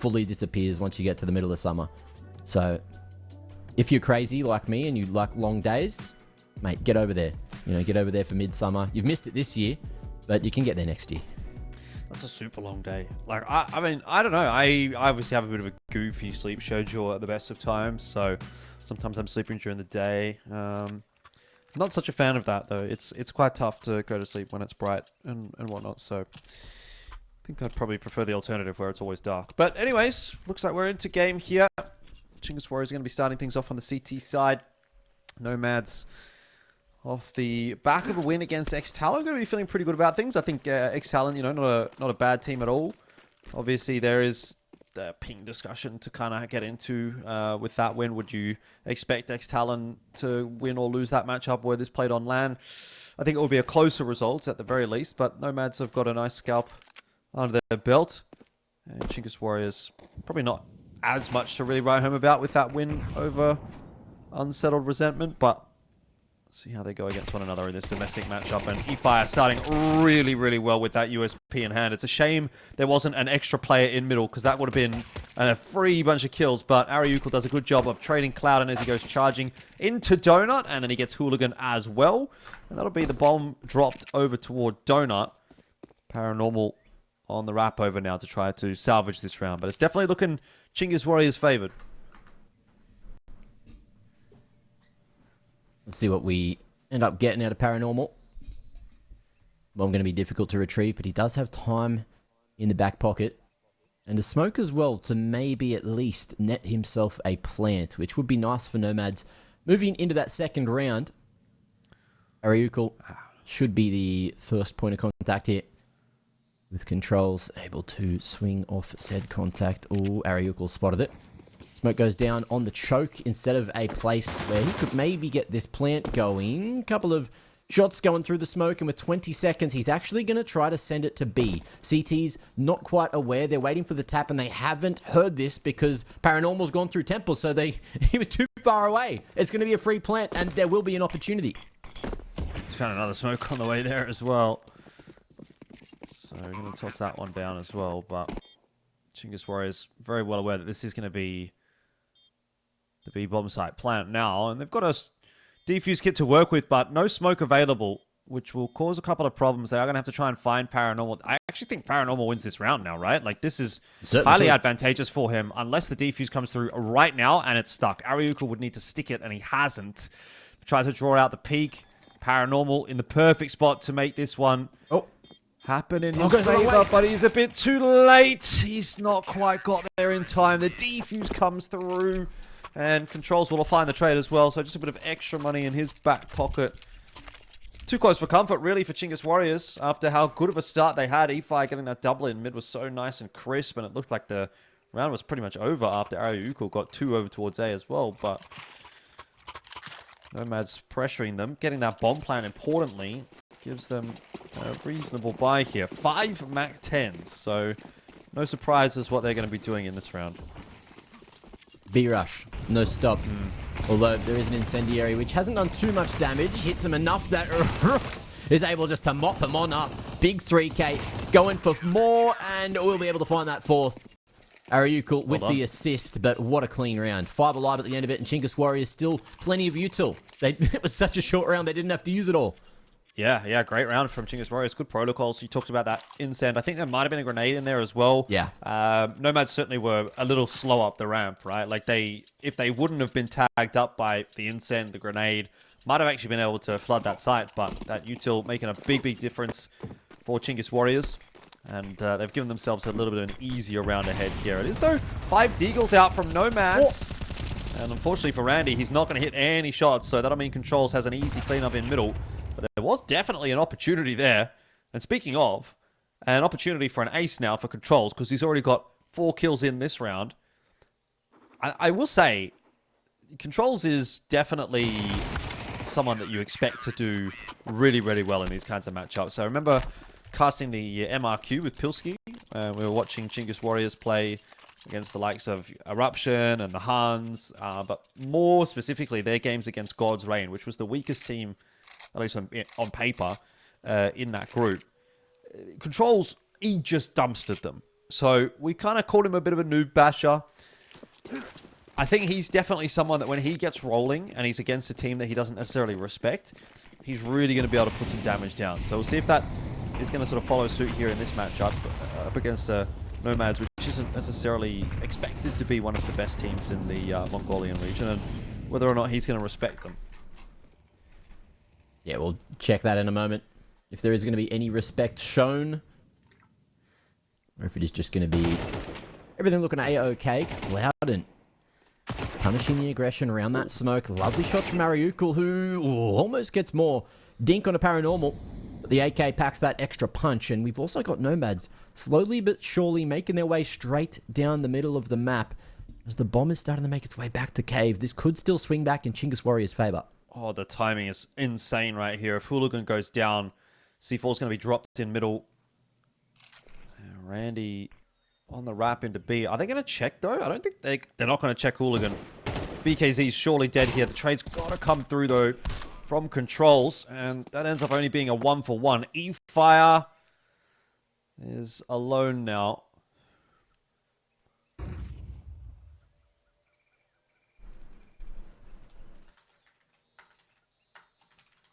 fully disappears once you get to the middle of summer. So if you're crazy like me and you like long days, mate, get over there. You know, get over there for midsummer. You've missed it this year, but you can get there next year. That's a super long day. Like, I mean, I don't know. I obviously have a bit of a goofy sleep schedule at the best of times, so sometimes I'm sleeping during the day. Not such a fan of that, though. It's quite tough to go to sleep when it's bright and whatnot, so I think I'd probably prefer the alternative where it's always dark. But anyways, looks like we're into game here. Chinggis Warriors are going to be starting things off on the CT side. NomadS off the back of a win against X-Talon, going to be feeling pretty good about things. I think X-Talon, you know, not a bad team at all. Obviously, there is the ping discussion to kind of get into with that win. Would you expect X-Talon to win or lose that matchup where this played on LAN? I think it will be a closer result at the very least, but NomadS have got a nice scalp under their belt. And Chinggis Warriors, probably not as much to really write home about with that win over Unsettled Resentment, but see how they go against one another in this domestic matchup. And eFire starting really, really well with that USP in hand. It's a shame there wasn't an extra player in middle, because that would have been a free bunch of kills. But Ariukal does a good job of trading clouden as he goes charging into Donut, and then he gets Hooligan as well. And that'll be the bomb dropped over toward Donut. Paranormal on the wrap over now to try to salvage this round. But it's definitely looking Chinggis Warriors favored. Let's see what we end up getting out of Paranormal. Bomb going to be difficult to retrieve, but he does have time in the back pocket. And a smoke as well to maybe at least net himself a plant, which would be nice for NomadS. Moving into that second round, Ariukal should be the first point of contact here. With controls able to swing off said contact. Oh, Ariukal spotted it. Smoke goes down on the choke instead of a place where he could maybe get this plant going. Couple of shots going through the smoke, and with 20 seconds, he's actually going to try to send it to B. CT's not quite aware. They're waiting for the tap, and they haven't heard this because Paranormal's gone through Temple, so he was too far away. It's going to be a free plant, and there will be an opportunity. He's found another smoke on the way there as well. So we're going to toss that one down as well, but Chinggis Warriors very well aware that this is going to be the B bomb site plant now, and they've got a defuse kit to work with, but no smoke available, which will cause a couple of problems. They are going to have to try and find Paranormal. I actually think Paranormal wins this round now, right? Like, this is highly advantageous for him, unless the defuse comes through right now and it's stuck. Ariukal would need to stick it, and he hasn't. Tries to draw out the peak. Paranormal in the perfect spot to make this one happen in his favor, but he's a bit too late. He's not quite got there in time. The defuse comes through. And Controls will find the trade as well, so just a bit of extra money in his back pocket. Too close for comfort, really, for Chinggis Warriors. After how good of a start they had, eFire getting that double in mid was so nice and crisp, and it looked like the round was pretty much over after Ariukal got 2 over towards A as well. But NomadS pressuring them, getting that bomb plant importantly, gives them a reasonable buy here. 5 Mac 10s, so no surprises what they're going to be doing in this round. B-Rush, no stop. Although there is an incendiary which hasn't done too much damage. Hits him enough that Rooks is able just to mop him on up. Big 3K, going for more, and we'll be able to find that fourth. Ariukal with the assist, but what a clean round. 5 alive at the end of it, and Chinggis Warriors still plenty of util. It was such a short round, they didn't have to use it all. Yeah, great round from Chinggis Warriors. Good protocols. You talked about that incend. I think there might have been a grenade in there as well. Yeah. NomadS certainly were a little slow up the ramp, right? Like, if they wouldn't have been tagged up by the incend, the grenade, might have actually been able to flood that site, but that util making a big, big difference for Chinggis Warriors. And they've given themselves a little bit of an easier round ahead here. It is, though, 5 Deagles out from NomadS. And unfortunately for Randy, he's not going to hit any shots, so that'll mean Controls has an easy cleanup in middle. But there was definitely an opportunity there. And speaking of, an opportunity for an ace now for Controls, because he's already got 4 kills in this round. I will say, Controls is definitely someone that you expect to do really, really well in these kinds of matchups. So I remember casting the MRQ with Pilski. We were watching Chinggis Warriors play against the likes of Eruption and the Huns, but more specifically their games against God's Reign, which was the weakest team, at least on paper, in that group. Controls, he just dumpstered them. So we kind of called him a bit of a noob basher. I think he's definitely someone that when he gets rolling and he's against a team that he doesn't necessarily respect, he's really going to be able to put some damage down. So we'll see if that is going to sort of follow suit here in this matchup up against NomadS, which isn't necessarily expected to be one of the best teams in the Mongolian region, and whether or not he's going to respect them. Yeah, we'll check that in a moment. If there is going to be any respect shown, or if it is just going to be everything looking A-OK. Clouden punishing the aggression around that smoke. Lovely shots from Ariukul, who almost gets more dink on a paranormal. But the AK packs that extra punch, and we've also got NomadS slowly but surely making their way straight down the middle of the map as the bomb is starting to make its way back to cave. This could still swing back in Chinggis Warriors' favor. Oh, the timing is insane right here. If Hooligan goes down, C4 is going to be dropped in middle. And Randy on the wrap into B. Are they going to check, though? I don't think they're not going to check Hooligan. BKZ's surely dead here. The trade's got to come through, though, from controls. And that ends up only being a 1-for-1. E-Fire is alone now.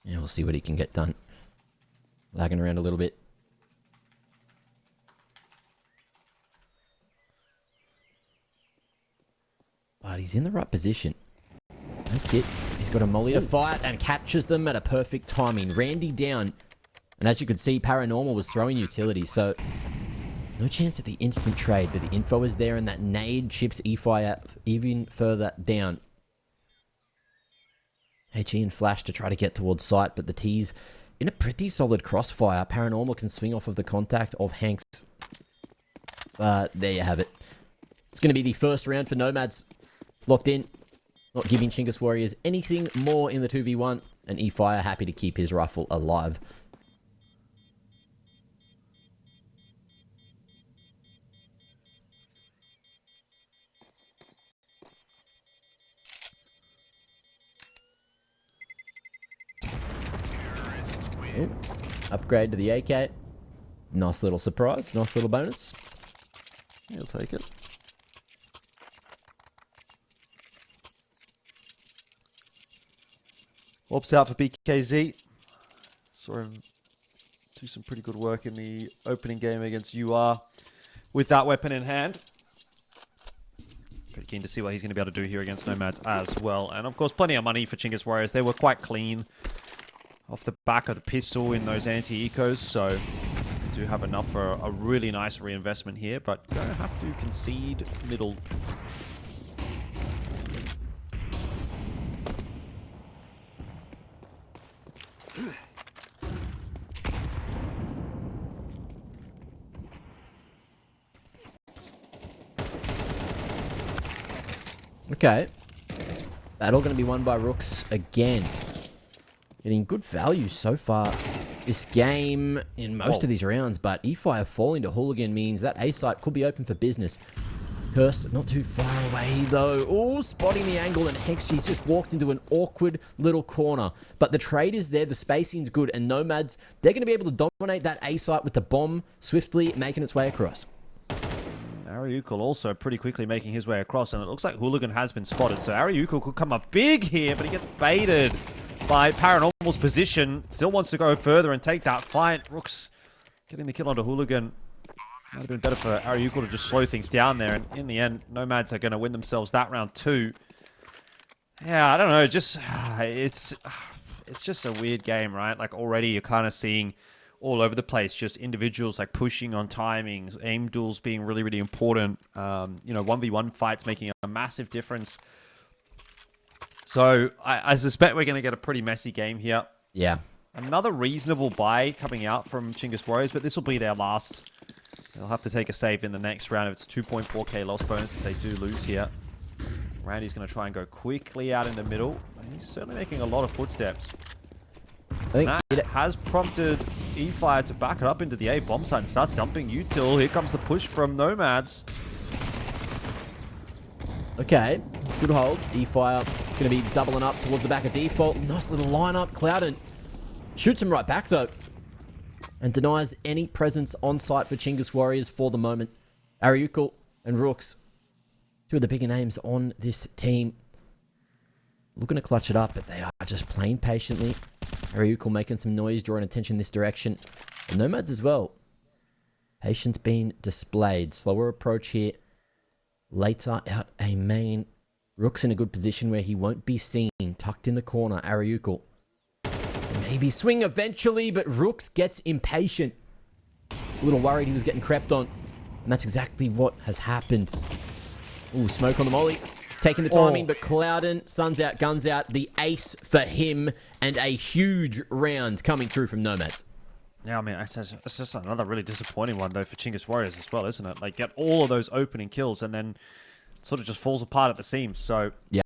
Yeah, we'll see what he can get done. Lagging around a little bit. But he's in the right position. No kit. He's got a molly to fight and catches them at a perfect timing. Randy down. And as you could see, Paranormal was throwing utility, so no chance at the instant trade, but the info is there, and that nade chips E-Fire even further down. HE and Flash to try to get towards sight, but the T's in a pretty solid crossfire. Paranormal can swing off of the contact of Hanks. But there you have it. It's going to be the first round for NomadS. Locked in. Not giving Chinggis Warriors anything more in the 2v1. And E-Fire happy to keep his rifle alive. Ooh. Upgrade to the AK. Nice little surprise. Nice little bonus. He'll take it. Warps out for BKZ. Saw him do some pretty good work in the opening game against UR with that weapon in hand. Pretty keen to see what he's going to be able to do here against NomadS as well. And of course, plenty of money for Chinggis Warriors. They were quite clean off the back of the pistol in those anti-ecos, so do have enough for a really nice reinvestment here, but gonna have to concede middle. Okay. Battle going to be won by Rooks again. Getting good value so far this game in most of these rounds, but E-Fire falling to Hooligan means that A-site could be open for business. Cursed not too far away though. Oh, spotting the angle, and Hexgy's just walked into an awkward little corner. But the trade is there, the spacing's good, and NomadS, they're going to be able to dominate that A-site with the bomb swiftly making its way across. Ariukul also pretty quickly making his way across, and it looks like Hooligan has been spotted. So Ariukul could come up big here, but he gets baited by Paranormal's position. Still wants to go further and take that fight. Rooks getting the kill onto Hooligan. Might have been better for Ariukul to just slow things down there. And in the end, NomadS are going to win themselves that round too. Yeah, I don't know. Just it's just a weird game, right? Like already you're kind of seeing all over the place, just individuals like pushing on timings, aim duels being really, really important. You know, 1v1 fights making a massive difference. So I suspect we're going to get a pretty messy game here. Yeah. Another reasonable buy coming out from Chinggis Warriors, but this will be their last. They'll have to take a save in the next round. It's 2.4k loss bonus if they do lose here. Randy's going to try and go quickly out in the middle. He's certainly making a lot of footsteps. I think that has prompted E-Fire to back it up into the A bomb site and start dumping util. Here comes the push from NomadS. Okay, good hold. E-Fire going to be doubling up towards the back of default. Nice little lineup. Clouden shoots him right back though, and denies any presence on site for Chinggis Warriors for the moment. Ariukul and Rooks, two of the bigger names on this team. Looking to clutch it up, but they are just playing patiently. Ariukul making some noise, drawing attention this direction. And NomadS as well. Patience being displayed. Slower approach here. Later out a main. Rook's in a good position where he won't be seen. Tucked in the corner, Ariukul. Maybe swing eventually, but Rooks gets impatient. A little worried he was getting crept on. And that's exactly what has happened. Ooh, smoke on the molly. Taking the timing, but clouden, sun's out, guns out. The ace for him, and a huge round coming through from NomadS. Yeah, I mean, it's just another really disappointing one, though, for Chinggis Warriors as well, isn't it? Like, get all of those opening kills, and then it sort of just falls apart at the seams. So, yeah,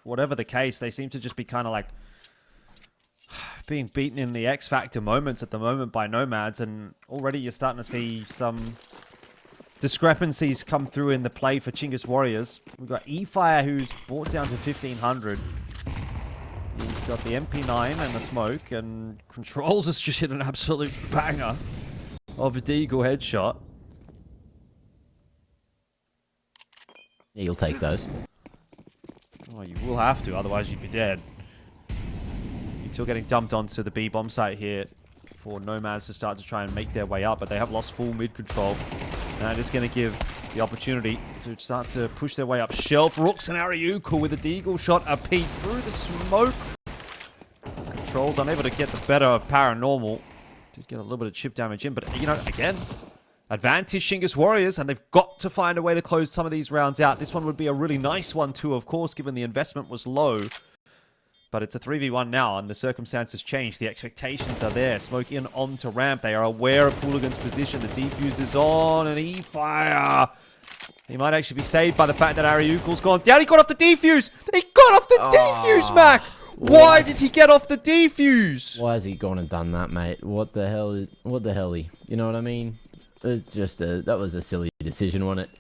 whatever the case, they seem to just be kind of like being beaten in the X Factor moments at the moment by NomadS, and already you're starting to see some discrepancies come through in the play for Chinggis Warriors. We've got eFire, who's brought down to 1,500. He's got the MP9 and the smoke, and Controls has just hit an absolute banger of a Deagle headshot. Yeah, you'll take those. Oh, you will have to, otherwise you'd be dead. You're still getting dumped onto the B bomb site here for NomadS to start to try and make their way up, but they have lost full mid control. And it's going to give the opportunity to start to push their way up shelf. Rooks and Ariukul with a Deagle shot apiece through the smoke. Controls unable to get the better of Paranormal. Did get a little bit of chip damage in, but, you know, again, advantage Chinggis Warriors, and they've got to find a way to close some of these rounds out. This one would be a really nice one too, of course, given the investment was low. But it's a 3v1 now, and the circumstances change. The expectations are there. Smoke in onto ramp. They are aware of Hooligan's position. The defuse is on, and E-Fire. He might actually be saved by the fact that Ariukul's gone down. He got off the defuse! He got off the defuse, Mac! Why did he get off the defuse? Why has he gone and done that, mate? What the hell? You know what I mean? It's just that was a silly decision, wasn't it?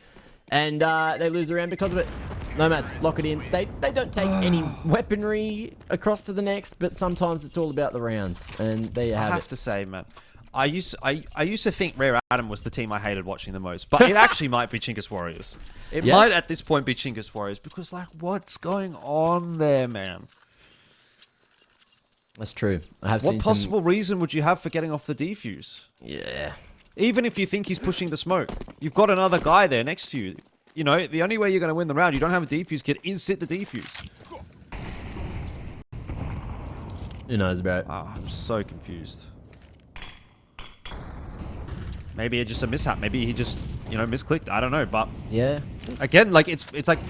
And they lose the round because of it. NomadS lock it in. They don't take any weaponry across to the next, but sometimes it's all about the rounds. And there you have it. I have to say, man, I used to think Rare Adam was the team I hated watching the most, but it actually might be Chinggis Warriors. It might at this point be Chinggis Warriors, because like, what's going on there, man? That's true. I have seen what possible reason would you have for getting off the defuse? Yeah. Even if you think he's pushing the smoke, you've got another guy there next to you. You know, the only way you're going to win the round, you don't have a defuse kit, is sit the defuse. Who knows, bro? Oh, I'm so confused. Maybe it's just a mishap. Maybe he just, you know, misclicked. I don't know, but yeah. Again, like it's like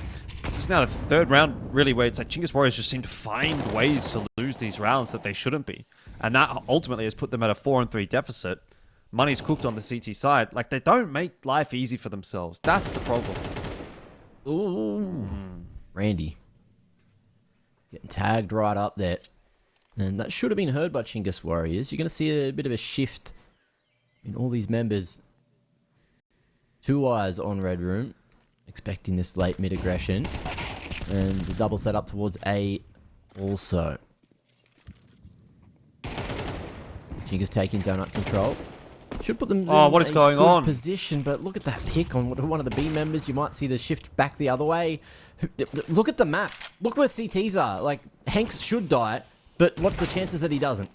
it's now the third round really where it's like Chinggis Warriors just seem to find ways to lose these rounds that they shouldn't be, and that ultimately has put them at a 4-3 deficit. Money's cooked on the CT side. Like, they don't make life easy for themselves. That's the problem. Ooh. Randy. Getting tagged right up there. And that should have been heard by Chinggis Warriors. You're going to see a bit of a shift in all these members. 2 eyes on Red Room. Expecting this late mid-aggression. And the double set up towards A also. Chinggis taking donut control. Should put them in what is going on? Position, but look at that pick on one of the B members. You might see the shift back the other way. Look at the map. Look where CTs are. Like, Hanks should die, but what's the chances that he doesn't?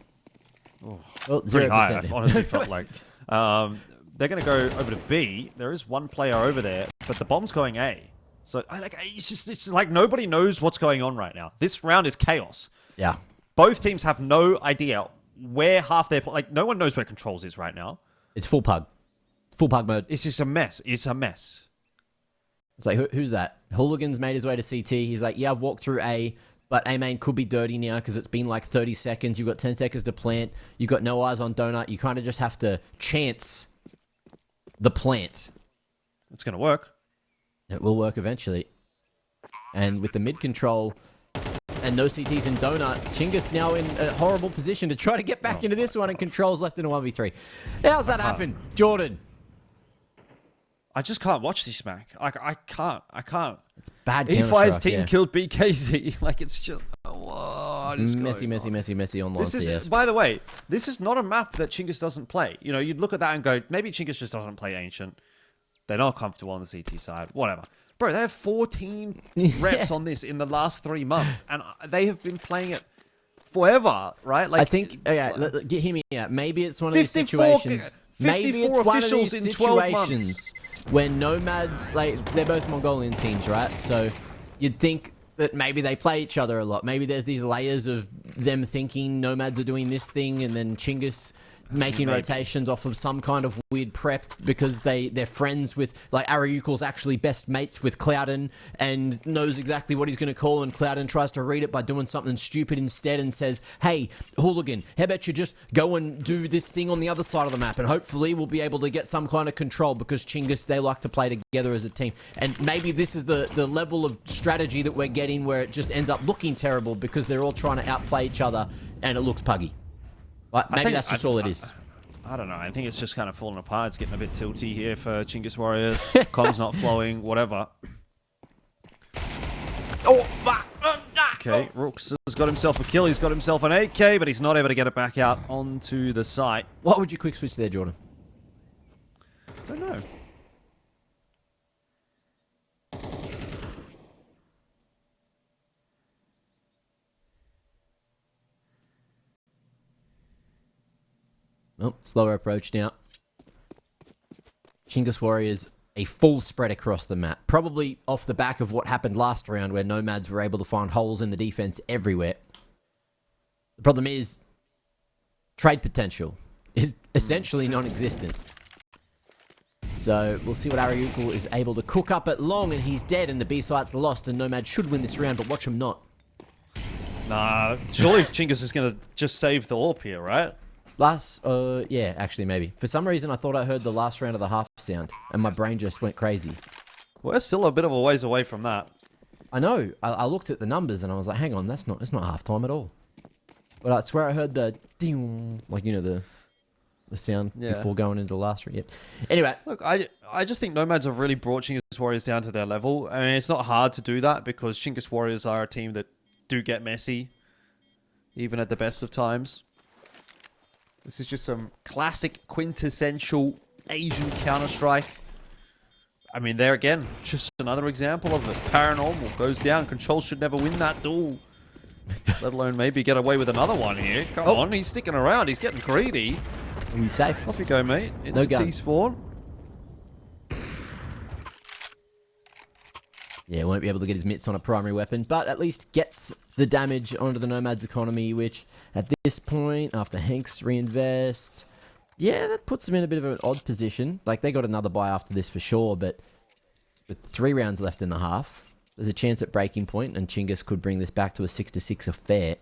Oh, well, pretty high, I honestly felt like. They're going to go over to B. There is one player over there, but the bomb's going A. So, it's like nobody knows what's going on right now. This round is chaos. Yeah. Both teams have no idea where half their... Like, no one knows where Controls is right now. It's full pug. Full pug mode. It's just a mess. It's a mess. It's like, who's that? Hooligan's made his way to CT. He's like, yeah, I've walked through A, but A main could be dirty now because it's been like 30 seconds. You've got 10 seconds to plant. You've got no eyes on donut. You kind of just have to chance the plant. It's going to work. It will work eventually. And with the mid control and no CTs in donut, Chinggis now in a horrible position to try to get back into this one, and Controls left in a 1v3. How's that happen, Jordan? I just can't watch this, Mac. I can't. It's bad. E5's team killed BKZ. Like, it's just... What is messy online CS. By the way, this is not a map that Chinggis doesn't play. You know, you'd look at that and go, maybe Chinggis just doesn't play Ancient. They're not comfortable on the CT side. Whatever. Bro, they have 14 reps on this in the last 3 months, and they have been playing it forever, right? Like, I think, hear me out. Maybe it's one of these situations. 54 Maybe it's one of officials these in 12 months. situations when NomadS, like, they're both Mongolian teams, right? So you'd think that maybe they play each other a lot. Maybe there's these layers of them thinking NomadS are doing this thing, and then Chinggis making rotations off of some kind of weird prep because they're friends with, like, Ariukel's actually best mates with clouden and knows exactly what he's going to call, and clouden tries to read it by doing something stupid instead and says, hey, hooligan, how about you just go and do this thing on the other side of the map, and hopefully we'll be able to get some kind of control because Chinggis, they like to play together as a team. And maybe this is the level of strategy that we're getting where it just ends up looking terrible because they're all trying to outplay each other and it looks puggy. But maybe that's just all it is. I don't know. I think it's just kind of falling apart. It's getting a bit tilty here for Chinggis Warriors. Comms not flowing, whatever. Okay, Rooks has got himself a kill. He's got himself an 8K, but he's not able to get it back out onto the site. What would you quick switch there, Jordan? I don't know. Oh, slower approach now. Chinggis Warriors, a full spread across the map. Probably off the back of what happened last round where NomadS were able to find holes in the defense everywhere. The problem is, trade potential is essentially non-existent. So we'll see what Ariukel is able to cook up at long, and he's dead, and the B site's lost, and NomadS should win this round, but watch him not. Nah, surely Chinggis is going to just save the AWP here, right? Yeah, actually, maybe. For some reason, I thought I heard the last round of the half sound, and my brain just went crazy. We're still a bit of a ways away from that. I know. I looked at the numbers, and I was like, hang on, it's not halftime at all. But I swear I heard the ding, like, you know, the sound before going into the last round. Yeah. Anyway. Look, I just think NomadS have really brought Chinggis Warriors down to their level. I mean, it's not hard to do that because Chinggis Warriors are a team that do get messy, even at the best of times. This is just some classic, quintessential Asian Counter-Strike. I mean, there again, just another example of it. Paranormal goes down. Control should never win that duel. Let alone maybe get away with another one here. Come on, he's sticking around. He's getting greedy. Are you safe? Off you go, mate. Into No gun. T-spawn. Yeah, won't be able to get his mitts on a primary weapon, but at least gets the damage onto the NomadS economy, which at this point, after Hanks reinvests, yeah, that puts them in a bit of an odd position. Like, they got another buy after this for sure, but with 3 rounds left in the half, there's a chance at breaking point, and Chinggis could bring this back to a 6-6 affair.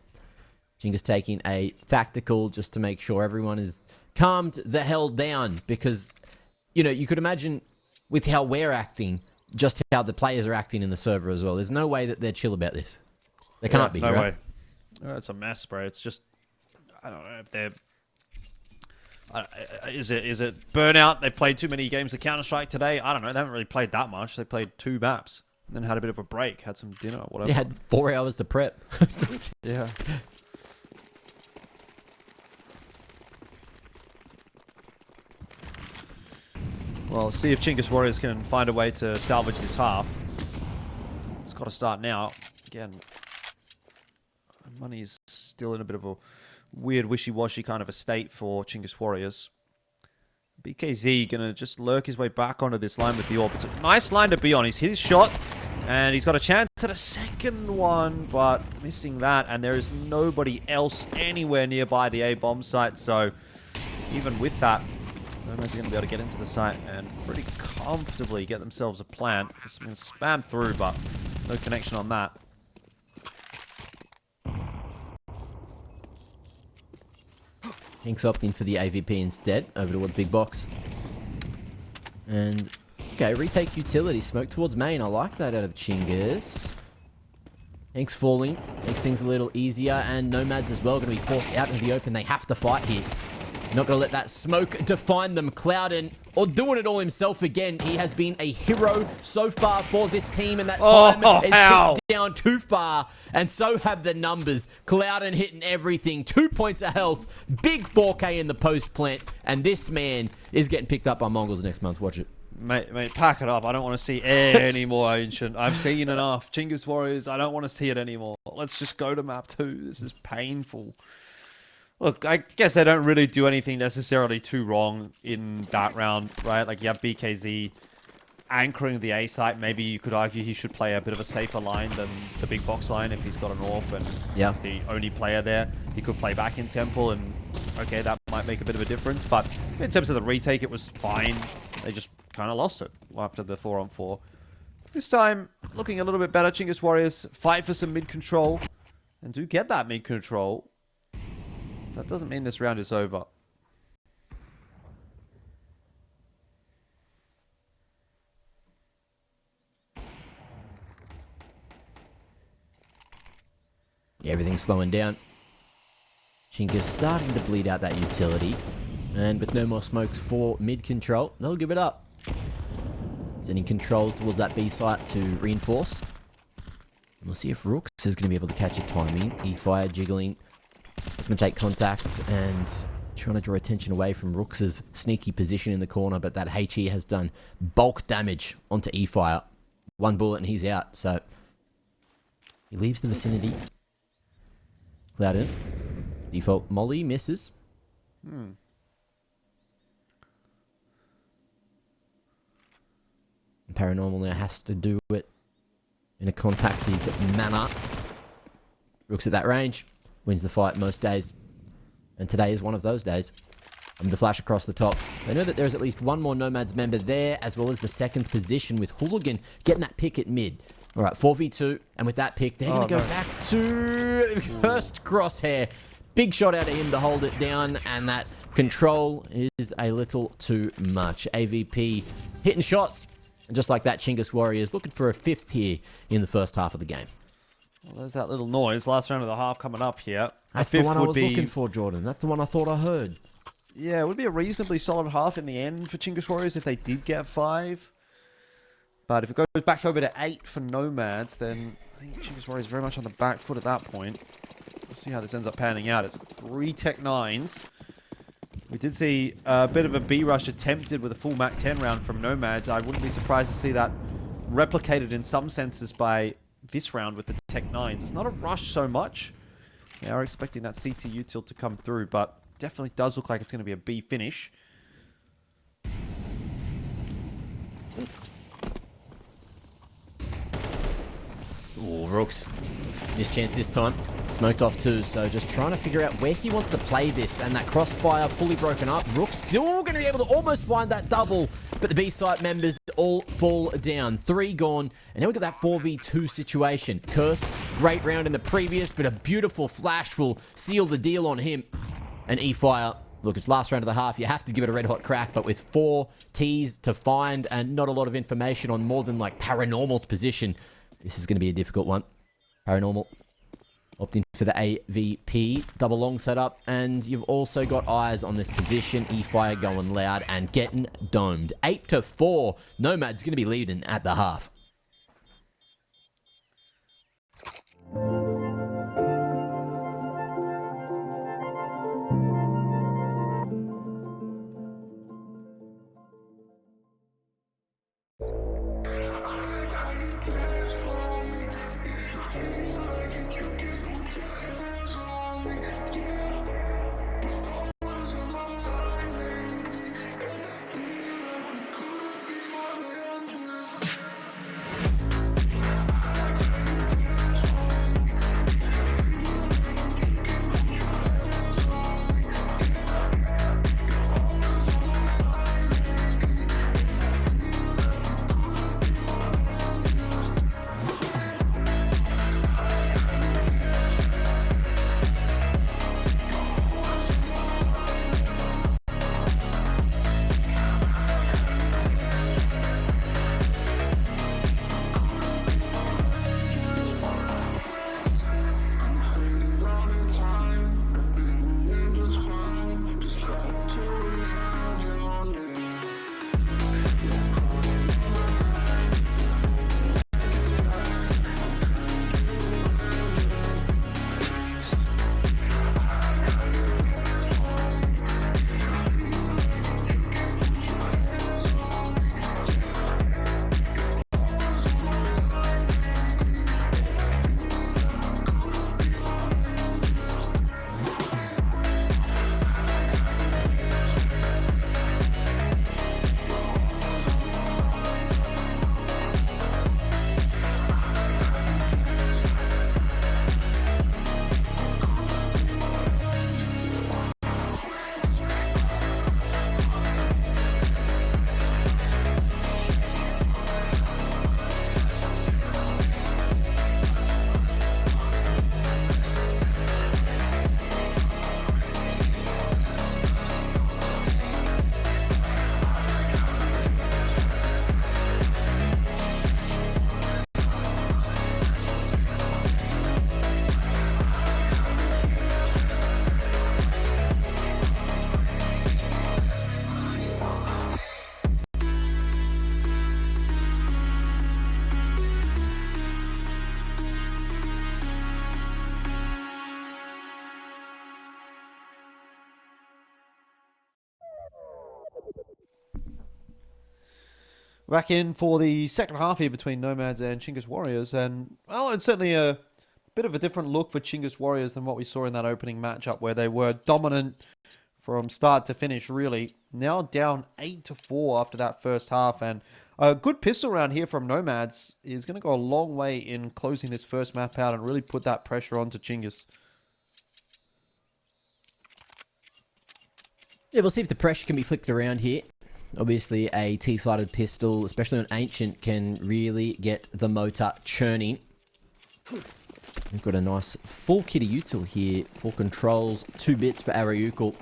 Chinggis taking a tactical just to make sure everyone is calmed the hell down, because, you know, you could imagine with how we're acting, just how the players are acting in the server as well. There's no way that they're chill about this. They can't be, no right? way. Oh, it's a mess, bro. It's just, I don't know if they're... Is it burnout? They played too many games of Counter-Strike today? I don't know. They haven't really played that much. They played 2 maps. And then had a bit of a break. Had some dinner, whatever. Yeah, had 4 hours to prep. Yeah. Well, see if Chinggis Warriors can find a way to salvage this half. It's got to start now. Again, money is still in a bit of a weird, wishy-washy kind of a state for Chinggis Warriors. BKZ going to just lurk his way back onto this line with the AWP. It's a nice line to be on. He's hit his shot, and he's got a chance at a second one, but missing that, and there is nobody else anywhere nearby the A-bomb site, so even with that, NomadS are going to be able to get into the site and pretty comfortably get themselves a plant. It's been spammed through, but no connection on that. Hinks opting for the AVP instead, over towards Big Box. And, okay, retake utility. Smoke towards main. I like that out of Chinggis. Hinks falling. Makes things a little easier. And NomadS as well going to be forced out into the open. They have to fight here. Not going to let that smoke define them. clouden, or doing it all himself again. He has been a hero so far for this team, and that time is ticked down too far. And so have the numbers. clouden hitting everything. 2 points of health. Big 4K in the post plant. And this man is getting picked up by Mongols next month. Watch it. Mate, pack it up. I don't want to see any more Ancient. I've seen enough. Chinggis Warriors, I don't want to see it anymore. Let's just go to map 2. This is painful. Look, I guess they don't really do anything necessarily too wrong in that round, right? Like, you have BKZ anchoring the A site. Maybe you could argue he should play a bit of a safer line than the big box line if he's got an AWP and he's the only player there. He could play back in Temple and, okay, that might make a bit of a difference. But in terms of the retake, it was fine. They just kind of lost it after the 4-on-4. This time, looking a little bit better. Chinggis Warriors fight for some mid control and do get that mid control. That doesn't mean this round is over. Yeah, everything's slowing down. Chinggis starting to bleed out that utility. And with no more smokes for mid control, they'll give it up. Sending controls towards that B site to reinforce. And we'll see if Rooks is going to be able to catch it timing. E-Fire jiggling. Going to take contact and trying to draw attention away from Rooks' sneaky position in the corner. But that HE has done bulk damage onto E-Fire. One bullet and he's out. So he leaves the vicinity. Clouden. Default molly misses. Paranormal now has to do it in a contactive manner. Rooks at that range. Wins the fight most days. And today is one of those days. And the flash across the top. They know that there's at least one more NomadS member there, as well as the second position with Hooligan getting that pick at mid. All right, 4v2. And with that pick, they're going to go back to Cursed Crosshair. Big shot out of him to hold it down. And that control is a little too much. AVP hitting shots. And just like that, Chinggis Warriors looking for a 5th here in the first half of the game. Well, there's that little noise. Last round of the half coming up here. That's the one I was looking for, Jordan. That's the one I thought I heard. Yeah, it would be a reasonably solid half in the end for Chinggis Warriors if they did get 5. But if it goes back over to 8 for NomadS, then I think Chinggis Warriors very much on the back foot at that point. We'll see how this ends up panning out. It's 3 Tech 9s. We did see a bit of a B rush attempted with a full Mac 10 round from NomadS. I wouldn't be surprised to see that replicated in some senses by this round with the Tech 9s. It's not a rush so much. They are expecting that CT util to come through, but definitely does look like it's going to be a B finish. Ooh, Rooks. Missed chance this time. Smoked off too, so just trying to figure out where he wants to play this. And that crossfire fully broken up. Rooks still going to be able to almost find that double, but the B-site members all fall down. 3 gone, and now we've got that 4v2 situation. Cursed, great round in the previous, but a beautiful flash will seal the deal on him. And E-Fire, look, it's last round of the half. You have to give it a red-hot crack, but with 4 Ts to find and not a lot of information on more than like Paranormal's position, this is going to be a difficult one. Paranormal opting for the AVP, double long setup, and you've also got eyes on this position. E-Fire going loud and getting domed. 8-4. NomadS going to be leading at the half. back in for the second half here between NomadS and Chinggis Warriors. And, well, it's certainly a bit of a different look for Chinggis Warriors than what we saw in that opening matchup where they were dominant from start to finish, really. Now down 8-4 after that first half. And a good pistol round here from NomadS is going to go a long way in closing this first map out and really put that pressure onto Chinggis. Yeah, we'll see if the pressure can be flicked around here. Obviously, a T-sided pistol, especially on Ancient, can really get the motor churning. We've got a nice full kit of util here. 4 controls, 2 bits for Ariukul.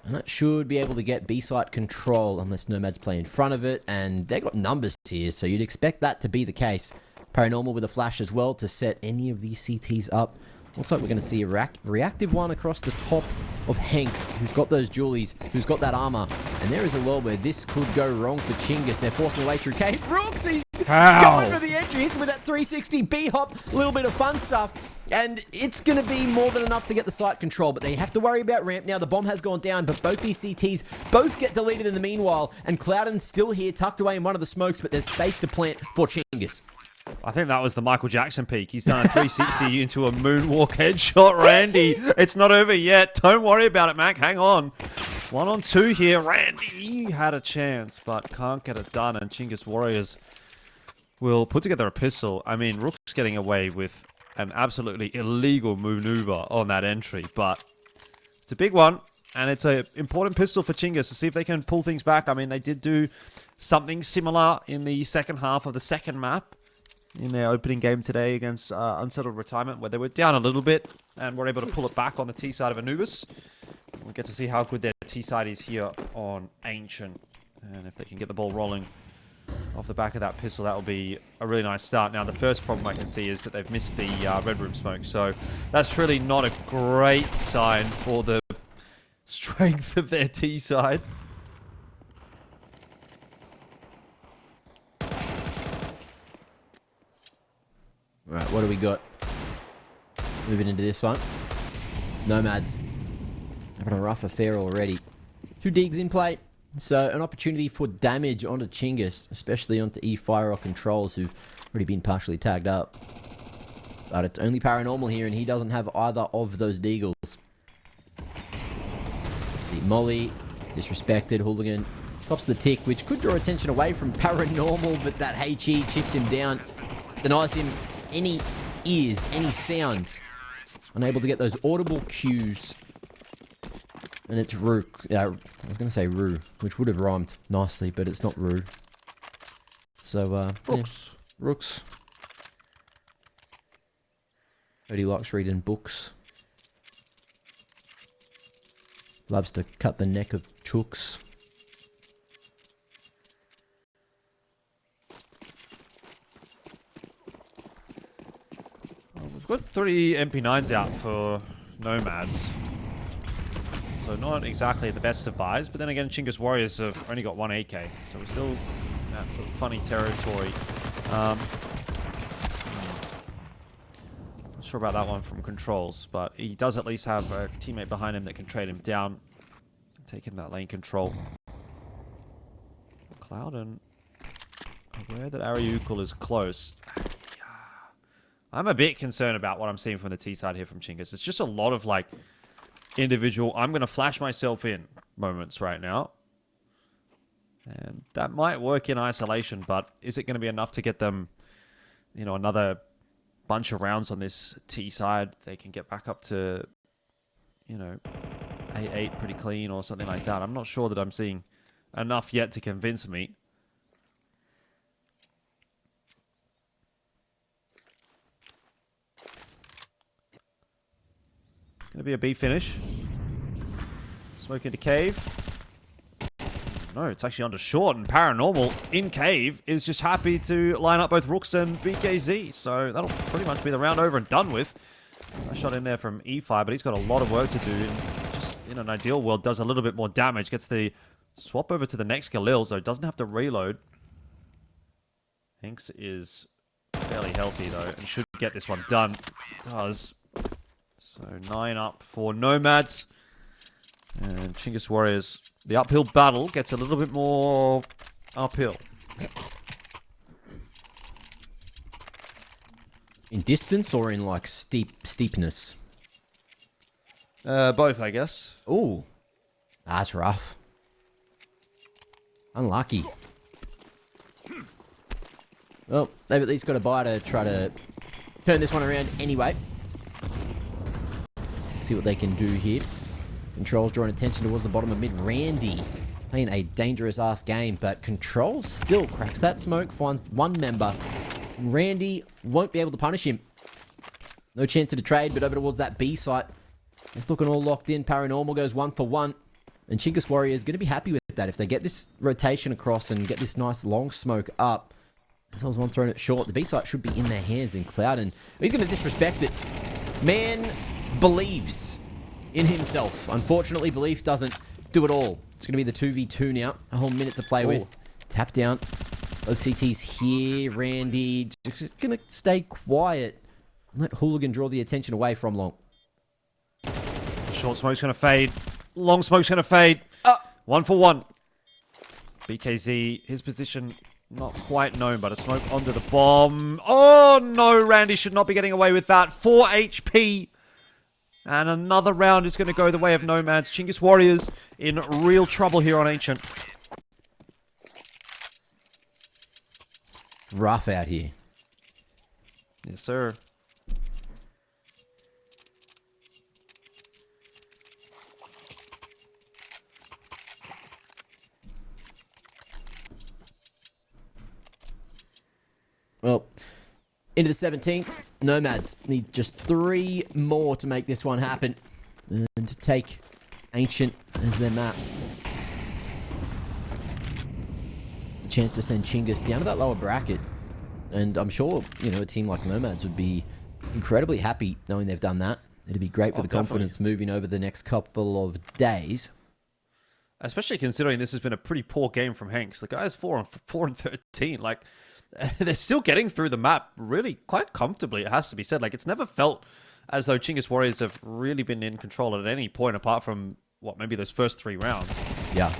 And that should be able to get B-site control unless NomadS play in front of it. And they got numbers here, so you'd expect that to be the case. Paranormal with a flash as well to set any of these CTs up. Looks like we're going to see a reactive one across the top of Hanks, who's got those jewelies, who's got that armor. And there is a world where this could go wrong for Chinggis. They're forcing their way through Cave. Rooks, he's going for the entry. Hits with that 360 B-hop, a little bit of fun stuff. And it's going to be more than enough to get the site control, but they have to worry about ramp now. The bomb has gone down, but both these CTs both get deleted in the meanwhile. And clouden still here, tucked away in one of the smokes, but there's space to plant for Chinggis. I think that was the Michael Jackson peak. He's done a 360 into a moonwalk headshot. Randy, it's not over yet. Don't worry about it, Mac. Hang on. 1 on 2 here. Randy had a chance, but can't get it done. And Chinggis Warriors will put together a pistol. I mean, Rook's getting away with an absolutely illegal maneuver on that entry, but it's a big one. And it's an important pistol for Chinggis to see if they can pull things back. I mean, they did do something similar in the second half of the second map in their opening game today against Unsettled Retirement, where they were down a little bit and were able to pull it back on the T side of Anubis. We'll get to see how good their T side is here on Ancient, and if they can get the ball rolling off the back of that pistol, that will be a really nice start. Now, the first problem I can see is that they've missed the red room smoke, so that's really not a great sign for the strength of their T side. Right, what do we got? Moving into this one. NomadS having a rough affair already. 2 digs in play. So an opportunity for damage onto Chinggis, especially onto E-Fire controls who've already been partially tagged up. But it's only Paranormal here and he doesn't have either of those deagles. See Molly, disrespected, Hooligan tops the tick, which could draw attention away from Paranormal, but that HE chips him down, denies him any ears, any sound. Unable to get those audible cues. And it's Rook. I was going to say Roo, which would have rhymed nicely, but it's not Roo. So, Rooks. Yeah. Rooks. Cody likes reading books. Loves to cut the neck of chooks. We've got 3 MP9s out for NomadS. So not exactly the best of buys, but then again, Chinggis Warriors have only got 1 AK, so we're still in that sort of funny territory. Not sure about that one from controls, but he does at least have a teammate behind him that can trade him down, taking that lane control. clouden, aware that Ariukul is close. I'm a bit concerned about what I'm seeing from the T side here from Chinggis. It's just a lot of like individual, I'm going to flash myself in moments right now. And that might work in isolation, but is it going to be enough to get them, you know, another bunch of rounds on this T side? They can get back up to, you know, 8-8 pretty clean or something like that. I'm not sure that I'm seeing enough yet to convince me. Going to be a B finish. Smoke into cave. No, it's actually under short, and Paranormal in cave is just happy to line up both Rooks and BKZ. So that'll pretty much be the round over and done with. A shot in there from E5, but he's got a lot of work to do. And just in an ideal world, does a little bit more damage. Gets the swap over to the next Galil, so doesn't have to reload. Hanks is fairly healthy, though, and should get this one done. Does. So 9 up for NomadS. And Chinggis Warriors, the uphill battle gets a little bit more uphill. In distance or in like steepness? Both, I guess. Ooh. That's rough. Unlucky. Well, they've at least got a buy to try to turn this one around anyway. Let's see what they can do here. Control's drawing attention towards the bottom of mid. Randy playing a dangerous ass game, but Control still cracks that smoke, finds one member. Randy won't be able to punish him. No chance of a trade, but over towards that B site. It's looking all locked in. Paranormal goes 1 for 1. And Chinggis Warrior is going to be happy with that. If they get this rotation across and get this nice long smoke up, as well as one throwing it short, the B site should be in their hands in clouden. He's going to disrespect it. Man believes in himself. Unfortunately, belief doesn't do it all. It's going to be the 2v2 now. A whole minute to play with. Tap down. OCT's here. Randy just going to stay quiet. Let Hooligan draw the attention away from Long. Short smoke's going to fade. Long smoke's going to fade. 1 for 1. BKZ, his position not quite known, but a smoke onto the bomb. Oh no, Randy should not be getting away with that. 4 HP. And another round is going to go the way of NomadS. Chinggis Warriors in real trouble here on Ancient. Rough out here. Yes, sir. Well, into the 17th, NomadS need just 3 more to make this one happen. And to take Ancient as their map. A chance to send Chinggis down to that lower bracket. And I'm sure, you know, a team like NomadS would be incredibly happy knowing they've done that. It'd be great for the confidence moving over the next couple of days. Especially considering this has been a pretty poor game from Hanks. The guy's 4 and 13. Like, they're still getting through the map really quite comfortably, it has to be said. Like, it's never felt as though Chinggis Warriors have really been in control at any point apart from, what, maybe those first 3 rounds. Yeah.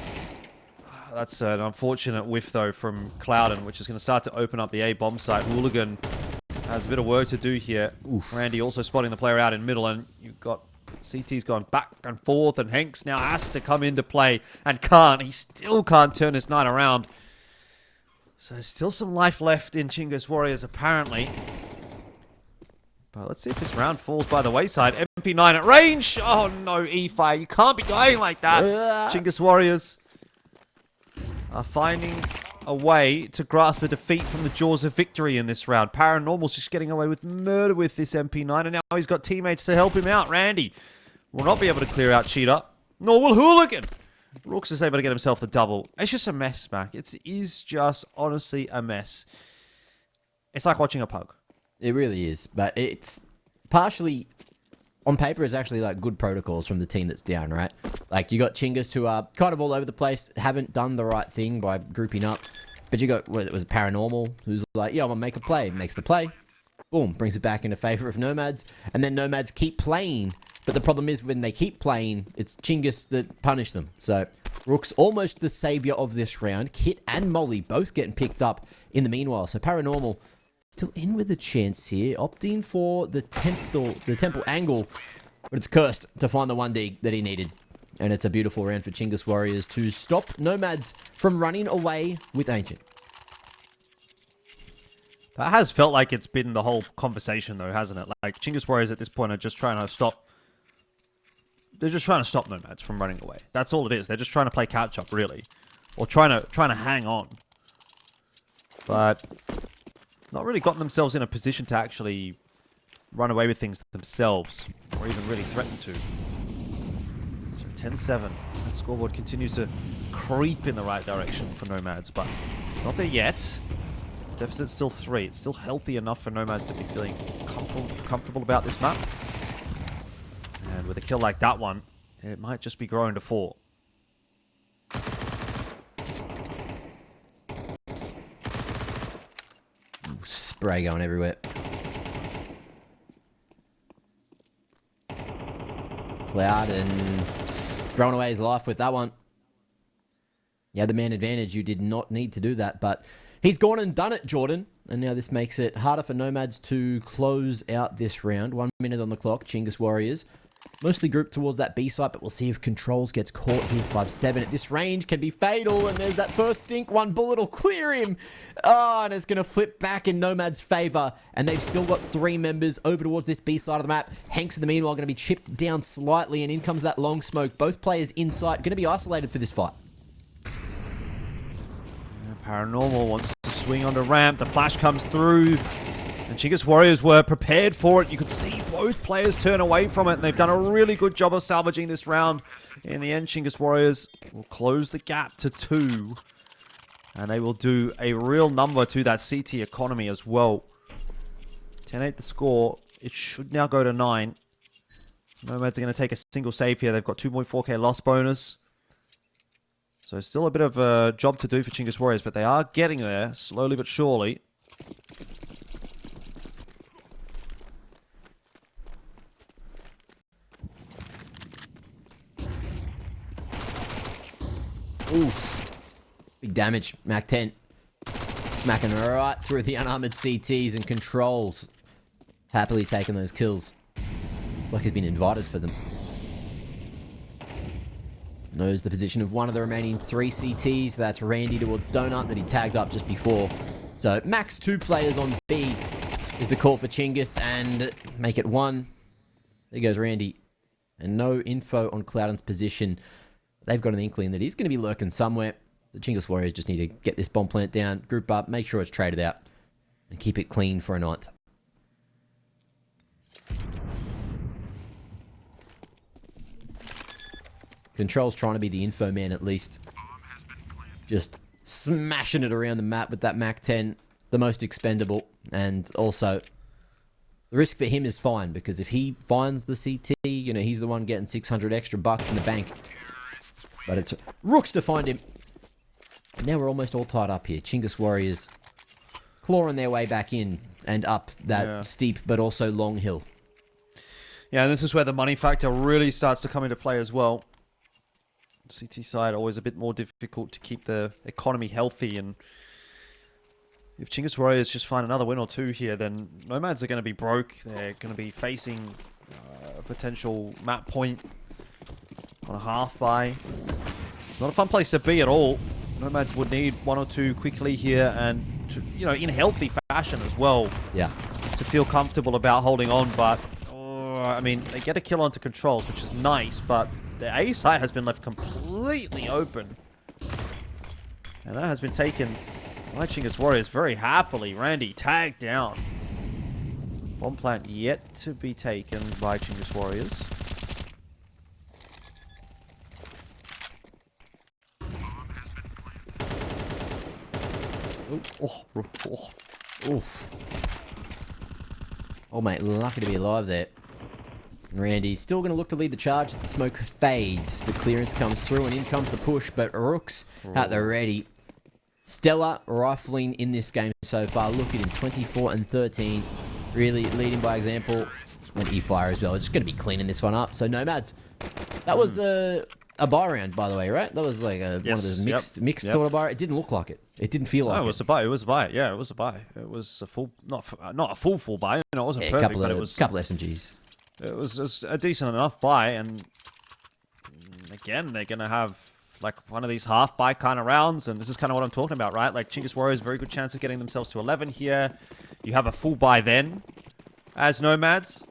That's an unfortunate whiff, though, from clouden, which is going to start to open up the A bomb site. Hooligan has a bit of work to do here. Oof. Randy also spotting the player out in middle, and you've got CT's gone back and forth, and Hanks now has to come into play and can't. He still can't turn his 9 around. So there's still some life left in Chinggis Warriors, apparently. But let's see if this round falls by the wayside. MP9 at range. Oh, no, E-Fire. You can't be dying like that. Chinggis Warriors are finding a way to grasp a defeat from the jaws of victory in this round. Paranormal's just getting away with murder with this MP9, and now he's got teammates to help him out. Randy will not be able to clear out Cheetah, nor will Hooligan. Rooks is able to get himself the double. It's just a mess, Mac. It is just, honestly, a mess. It's like watching a pug. It really is, but it's partially, on paper, it's actually like good protocols from the team that's down, right? Like, you got Chinggis who are kind of all over the place, haven't done the right thing by grouping up. But you got, what, it was Paranormal, who's like, yeah, I'm gonna make a play. Makes the play. Boom, brings it back into favor of NomadS. And then NomadS keep playing. But the problem is when they keep playing, it's Chinggis that punish them. So, Rook's almost the savior of this round. Kit and Molly both getting picked up in the meanwhile. So, Paranormal still in with a chance here, opting for the temple angle, but it's cursed to find the 1D that he needed. And it's a beautiful round for Chinggis Warriors to stop NomadS from running away with Ancient. That has felt like it's been the whole conversation, though, hasn't it? Like, Chinggis Warriors at this point are just trying to stop... They're just trying to stop NomadS from running away. That's all it is. They're just trying to play catch-up, really. Or trying to hang on. But... not really gotten themselves in a position to actually run away with things themselves, or even really threaten to. So 10-7. That scoreboard continues to creep in the right direction for NomadS, but it's not there yet. Deficit's still 3. It's still healthy enough for NomadS to be feeling comfortable about this map. And with a kill like that one, it might just be growing to 4. Spray going everywhere. Cloud and throwing away his life with that one. You had the man advantage. You did not need to do that, but He's gone and done it, Jordan. And now this makes it harder for NomadS to close out this round. 1 minute on the clock. Chinggis Warriors mostly grouped towards that B site, but we'll see if Controls gets caught here. 5-7 at this range can be fatal, and there's that first stink. One bullet will clear him. Oh, and it's going to flip back in NomadS' favor, and they've still got 3 members over towards this B side of the map. Hanks, in the meanwhile, going to be chipped down slightly, and in comes that long smoke. Both players in sight, going to be isolated for this fight. Paranormal wants to swing on the ramp. The flash comes through. And Chinggis Warriors were prepared for it. You could see both players turn away from it. And they've done a really good job of salvaging this round. In the end, Chinggis Warriors will close the gap to 2. And they will do a real number to that CT economy as well. 10-8 the score. It should now go to 9. NomadS are going to take a single save here. They've got 2.4k loss bonus. So still a bit of a job to do for Chinggis Warriors, but they are getting there, slowly but surely. Oof. Big damage. Mac 10. Smacking right through the unarmored CTs, and Controls happily taking those kills. Like he's been invited for them. Knows the position of one of the remaining 3 CTs. That's Randy towards Donut that he tagged up just before. So max 2 players on B is the call for Chinggis, and make it 1. There goes Randy. And no info on Clouden's position. They've got an inkling that he's going to be lurking somewhere. The Chinggis Warriors just need to get this bomb plant down, group up, make sure it's traded out, and keep it clean for a 9th. Control's trying to be the info man at least. Just smashing it around the map with that Mac 10. The most expendable. And also, the risk for him is fine, because if he finds the CT, you know, he's the one getting 600 extra bucks in the bank. But it's Rooks to find him. And now we're almost all tied up here. Chinggis Warriors clawing their way back in and up that steep but also long hill. Yeah, and this is where the money factor really starts to come into play as well. CT side always a bit more difficult to keep the economy healthy, and if Chinggis Warriors just find another win or 2 here, then NomadS are going to be broke. They're going to be facing a potential map point on a half buy. It's not a fun place to be at all. NomadS would need 1 or 2 quickly here, and to, you know, in healthy fashion as well. Yeah. To feel comfortable about holding on, but I mean, they get a kill onto Controls, which is nice, but the A site has been left completely open. And that has been taken by Chinggis Warriors very happily. Randy tagged down. Bomb plant yet to be taken by Chinggis Warriors. Oof. Oh, mate, lucky to be alive there. Randy still going to look to lead the charge. The smoke fades. The clearance comes through, and in comes the push, but Rooks at the ready. Stellar rifling in this game so far. Look at him, 24 and 13. Really leading by example. And E-Fire as well. It's going to be cleaning this one up. So NomadS. That was a buy round, by the way, right? That was like one of those mixed sort of buy. It didn't look like it. It didn't feel like it. No, it was a buy. It was a buy. Yeah, it was a buy. It was a full, not a full buy. You know, it wasn't perfect, but it was a couple of SMGs. It was a decent enough buy, and again, they're gonna have like one of these half buy kind of rounds, and this is kind of what I'm talking about, right? Like Chinggis Warriors, very good chance of getting themselves to 11 here. You have a full buy then, as NomadS.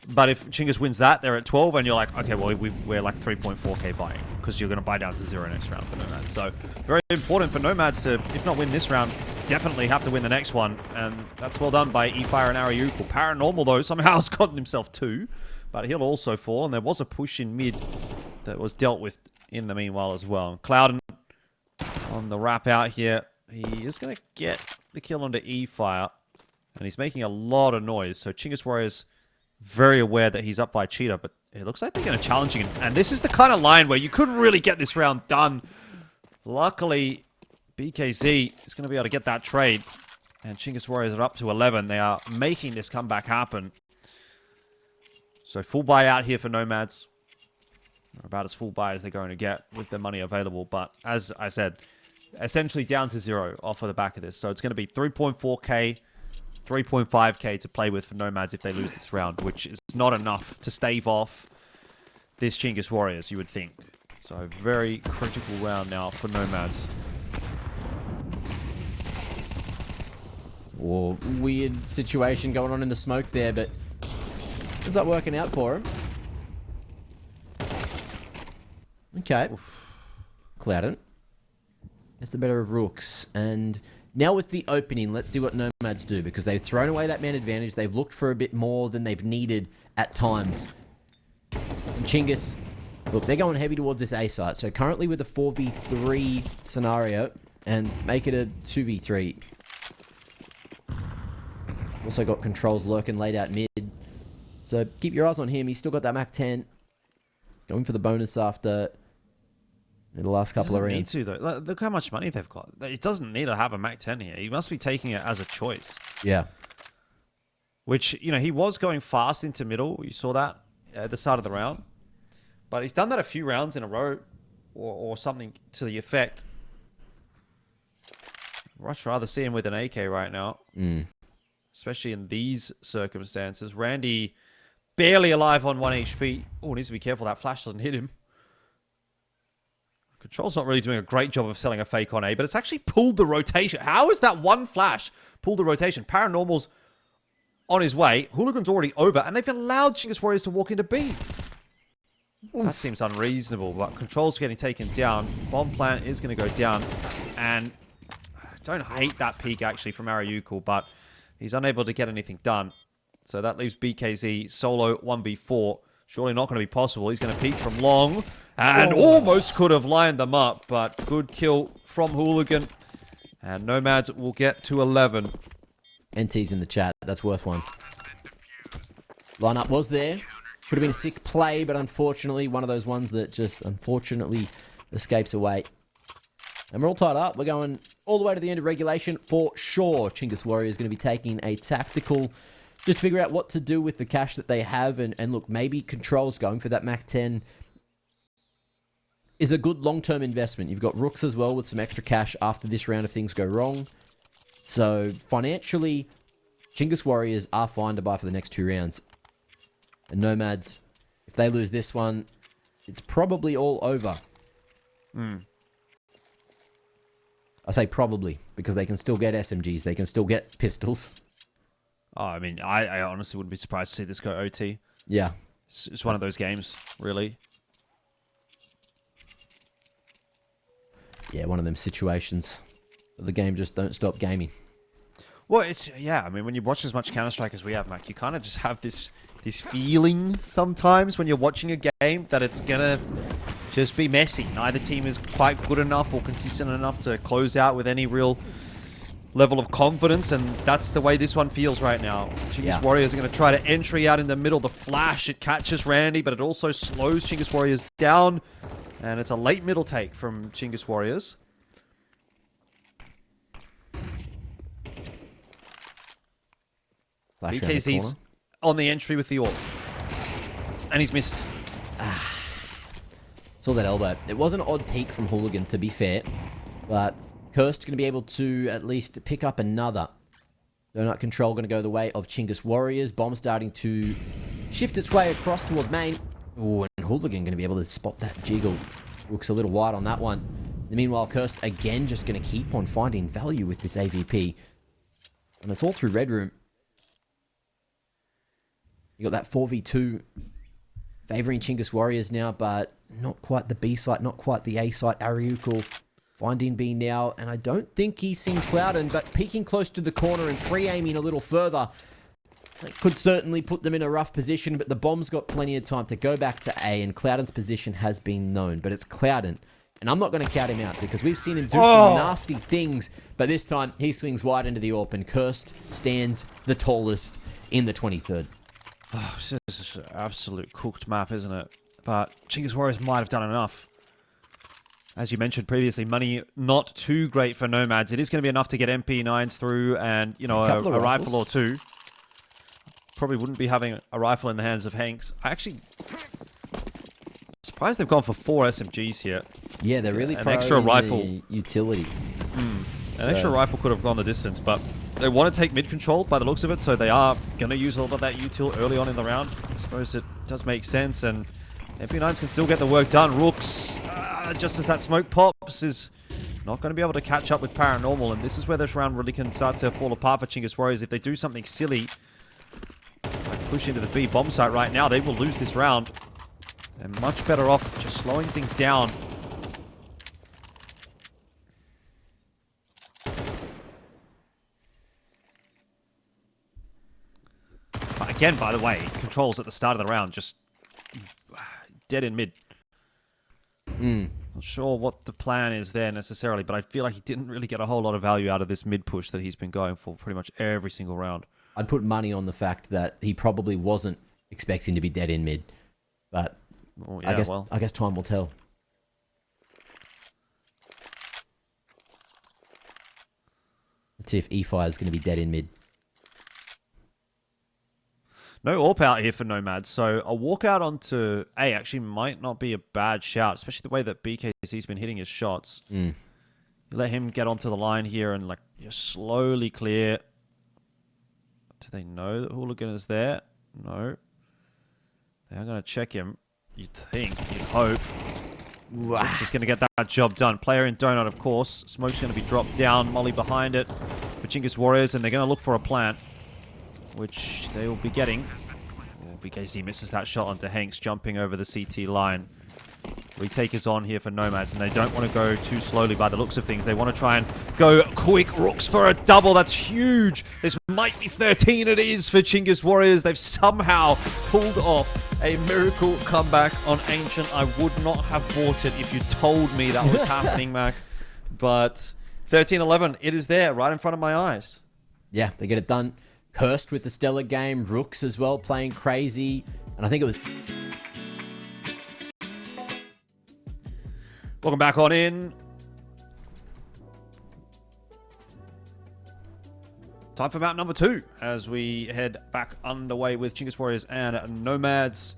But if Chinggis wins that, they're at 12, and you're like, okay, well, we're like 3.4k buying, because you're going to buy down to 0 next round for NomadS. So, very important for NomadS to, if not win this round, definitely have to win the next one. And that's well done by E-Fire and Ariukel. Paranormal, though, somehow has gotten himself 2, but he'll also fall, and there was a push in mid that was dealt with in the meanwhile as well. Clouden on the wrap out here. He is going to get the kill onto E-Fire, and he's making a lot of noise. So, Chinggis Warriors very aware that he's up by Cheetah, but it looks like they're going to challenge him. And this is the kind of line where you could really get this round done. Luckily, BKZ is going to be able to get that trade. And Chinggis Warriors are up to 11. They are making this comeback happen. So full buy out here for NomadS. About as full buy as they're going to get with the money available. But as I said, essentially down to 0 off of the back of this. So it's going to be 3.4k, 3.5k to play with for NomadS if they lose this round, which is not enough to stave off this Chinggis Warriors, you would think. So very critical round now for NomadS. Or weird situation going on in the smoke there, but ends up working out for him. Okay. clouden. Gets the better of Rooks. And now with the opening, let's see what NomadS do, because they've thrown away that man advantage. They've looked for a bit more than they've needed at times. And Chinggis, look, they're going heavy towards this A site. So currently with a 4v3 scenario, and make it a 2v3. Also got controls lurking laid out mid. So keep your eyes on him. He's still got that Mac 10. Going for the bonus after the last couple of rounds. Need to though. Look how much money they've got. It doesn't need to have a Mac 10 here. He must be taking it as a choice. Yeah. Which, you know, he was going fast into middle. You saw that at the start of the round. But he's done that a few rounds in a row or something to the effect. I'd much rather see him with an AK right now. Especially in these circumstances. Randy barely alive on 1 HP. Oh, needs to be careful that flash doesn't hit him. Control's not really doing a great job of selling a fake on A, but it's actually pulled the rotation. How is that one flash pulled the rotation? Paranormal's on his way. Hooligan's already over, and they've allowed Chinggis Warriors to walk into B. That seems unreasonable, but Control's getting taken down. Bomb plant is going to go down, and I don't hate that peek, actually, from Ariukul, but he's unable to get anything done. So that leaves BKZ solo 1v4. Surely not going to be possible. He's going to peek from long and almost could have lined them up, but good kill from Hooligan. And NomadS will get to 11. NT's in the chat. That's worth one. Lineup was there. Could have been a sick play, but unfortunately, one of those ones that just unfortunately escapes away. And we're all tied up. We're going all the way to the end of regulation for sure. Chinggis Warriors is going to be taking a tactical, just figure out what to do with the cash that they have. And look, maybe Control's going for that Mac 10 is a good long-term investment. You've got Rooks as well with some extra cash after this round if things go wrong. So financially, Chinggis Warriors are fine to buy for the next 2 rounds. And NomadS, if they lose this one, it's probably all over. I say probably, because they can still get SMGs. They can still get pistols. Oh, I mean, I honestly wouldn't be surprised to see this go OT. Yeah. It's one of those games, really. Yeah, one of them situations. The game just don't stop gaming. Well, yeah, I mean, when you watch as much Counter-Strike as we have, Mac, you kind of just have this feeling sometimes when you're watching a game that it's going to just be messy. Neither team is quite good enough or consistent enough to close out with any real level of confidence, and that's the way this one feels right now. Chinggis Warriors are going to try to entry out in the middle. The flash, it catches Randy, but it also slows Chinggis Warriors down, and it's a late middle take from Chinggis Warriors. BKZ's on the entry with the AWP. And he's missed. Saw that elbow. It was an odd peak from Hooligan, to be fair. But Cursed going to be able to at least pick up another. Donut Control going to go the way of Chinggis Warriors. Bomb starting to shift its way across towards main. Ooh, and Hooligan going to be able to spot that jiggle. Looks a little wide on that one. Meanwhile, Cursed again just going to keep on finding value with this AVP. And it's all through Red Room. You got that 4v2 favoring Chinggis Warriors now, but not quite the B site, not quite the A site. Ariukul finding B now, and I don't think he's seen clouden, but peeking close to the corner and pre-aiming a little further. That could certainly put them in a rough position, but the bomb's got plenty of time to go back to A, and clouden's position has been known, but it's clouden. And I'm not going to count him out, because we've seen him do some nasty things, but this time he swings wide into the AWP, and Cursed stands the tallest in the 23rd. Oh, this is an absolute cooked map, isn't it? But Chinggis Warriors might have done enough. As you mentioned previously, money not too great for NomadS. It is going to be enough to get MP9s through and, you know, a rifle or two. Probably wouldn't be having a rifle in the hands of Hanks. I actually Surprised they've gone for 4 SMGs here. Yeah, they're really an extra rifle. the utility. An extra rifle could have gone the distance, but they want to take mid control by the looks of it, so they are going to use a lot of that util early on in the round. I suppose it does make sense, and MP9s can still get the work done. Rooks, just as that smoke pops, is not going to be able to catch up with Paranormal, and this is where this round really can start to fall apart for Chinggis Warriors. If they do something silly, like push into the B bomb site right now, they will lose this round. They're much better off just slowing things down. But again, by the way, controls at the start of the round just dead in mid. Not sure what the plan is there necessarily, but I feel like he didn't really get a whole lot of value out of this mid push that he's been going for pretty much every single round. I'd put money on the fact that he probably wasn't expecting to be dead in mid, but well, yeah, I guess time will tell. Let's see if E-Fire is going to be dead in mid. No AWP out here for NomadS, so a walkout onto A actually might not be a bad shout, especially the way that BKC's been hitting his shots. You let him get onto the line here and like just slowly clear. Do they know that Hooligan is there? No. They are going to check him. You'd think, you'd hope. He's just going to get that job done. Player in donut, of course. Smoke's going to be dropped down. Molly behind it for Chinggis Warriors, and they're going to look for a plant, which they will be getting. BKC misses that shot onto Hanks, jumping over the CT line. Retake is on here for NomadS, and they don't want to go too slowly by the looks of things. They want to try and go quick. Rooks for a double. That's huge. This might be 13. It is for Chinggis Warriors. They've somehow pulled off a miracle comeback on Ancient. I would not have bought it if you told me that was happening, Mac. But 13-11, it is there right in front of my eyes. Yeah, they get it done. Cursed with the stellar game. Rooks as well, playing crazy. And I think it was... Welcome back on in. Time for map number 2 as we head back underway with Chinggis Warriors and NomadS.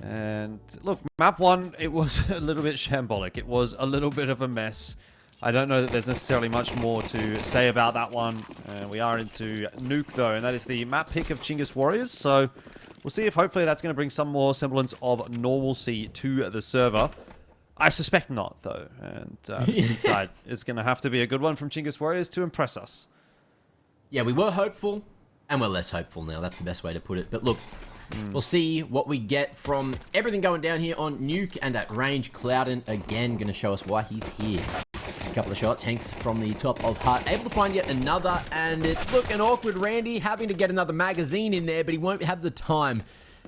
And look, map 1, it was a little bit shambolic. It was a little bit of a mess. I don't know that there's necessarily much more to say about that one. We are into Nuke though, and that is the map pick of Chinggis Warriors. So we'll see if hopefully that's going to bring some more semblance of normalcy to the server. I suspect not, though, and this side is going to have to be a good one from Chinggis Warriors to impress us. Yeah, we were hopeful, and we're less hopeful now. That's the best way to put it. But look, we'll see what we get from everything going down here on Nuke, and at range, Clouden again going to show us why he's here. A couple of shots, Hanks from the top of Hut, able to find yet another, and it's looking awkward. Randy having to get another magazine in there, but he won't have the time.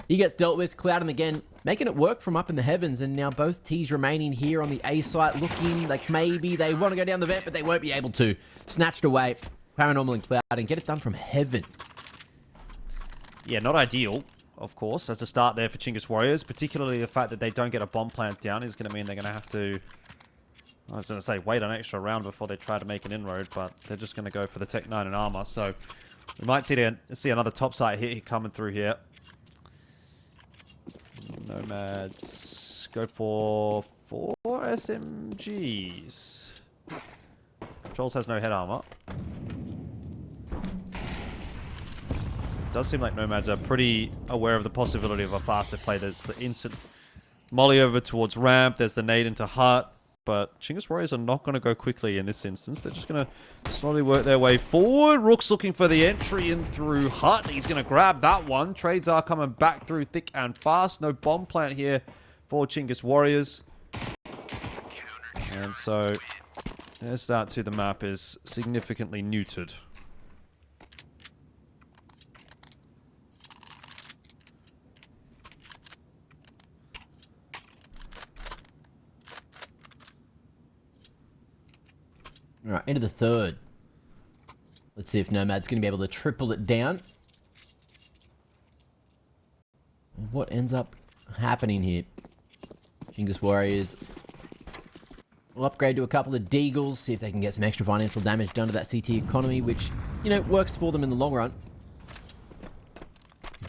He gets dealt with. Clouden again making it work from up in the heavens, and now both teams remaining here on the A site, looking like maybe they want to go down the vent, but they won't be able to. Snatched away. Paranormal and Clouden get it done from heaven. Yeah, not ideal, of course, as a start there for Chinggis Warriors. Particularly the fact that they don't get a bomb plant down is going to mean they're going to have to, I was going to say, wait an extra round before they try to make an inroad, but they're just going to go for the Tech 9 and armor. So we might see another top site hit coming through here. NomadS go for 4 SMGs. Trolls has no head armor. It does seem like NomadS are pretty aware of the possibility of a faster play. There's the instant molly over towards ramp. There's the nade into Hut. But Chinggis Warriors are not going to go quickly in this instance. They're just going to slowly work their way forward. Rook's looking for the entry in through Hut. He's going to grab that one. Trades are coming back through thick and fast. No bomb plant here for Chinggis Warriors. And so their start to the map is significantly neutered. All right, into the third. Let's see if NomadS going to be able to triple it down. What ends up happening here? Chinggis Warriors will upgrade to a couple of Deagles, see if they can get some extra financial damage done to that CT economy, which, you know, works for them in the long run.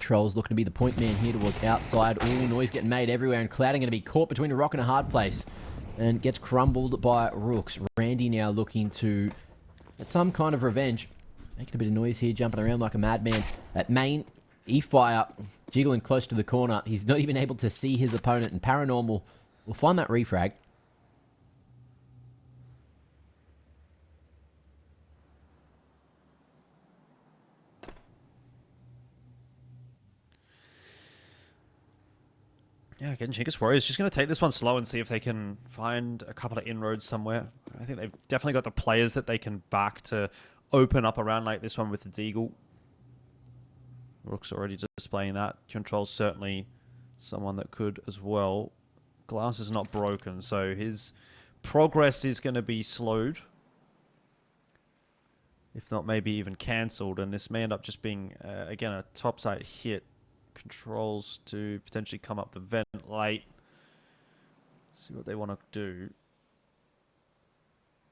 Controls looking to be the point man here towards outside. Ooh, noise getting made everywhere, and clouden going to be caught between a rock and a hard place. And gets crumbled by Rooks. Randy now looking to get some kind of revenge. Making a bit of noise here, jumping around like a madman. At main, E-Fire jiggling close to the corner. He's not even able to see his opponent, and Paranormal will find that refrag. Yeah, again, Chinggis Warriors just going to take this one slow and see if they can find a couple of inroads somewhere. I think they've definitely got the players that they can back to open up a round like this one with the Deagle. Rook's already displaying that. Control's certainly someone that could as well. Glass is not broken, so his progress is going to be slowed. If not, maybe even cancelled. And this may end up just being, again, a topside hit. Controls to potentially come up the vent late. See what they want to do.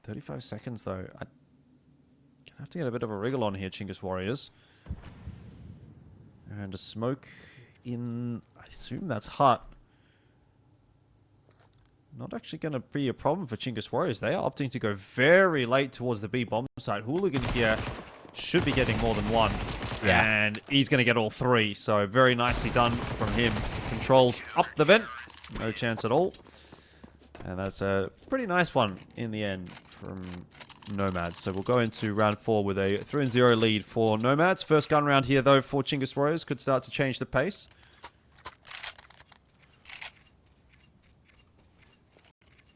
35 seconds, though. I have to get a bit of a wriggle on here, Chinggis Warriors. And a smoke in, I assume that's hut. Not actually going to be a problem for Chinggis Warriors. They are opting to go very late towards the B bomb site. Hooligan here should be getting more than one. Yeah. And he's going to get all three. So very nicely done from him. Controls up the vent. No chance at all. And that's a pretty nice one in the end from NomadS. So we'll go into round 4 with a 3-0 lead for NomadS. First gun round here, though, for Chinggis Warriors. Could start to change the pace.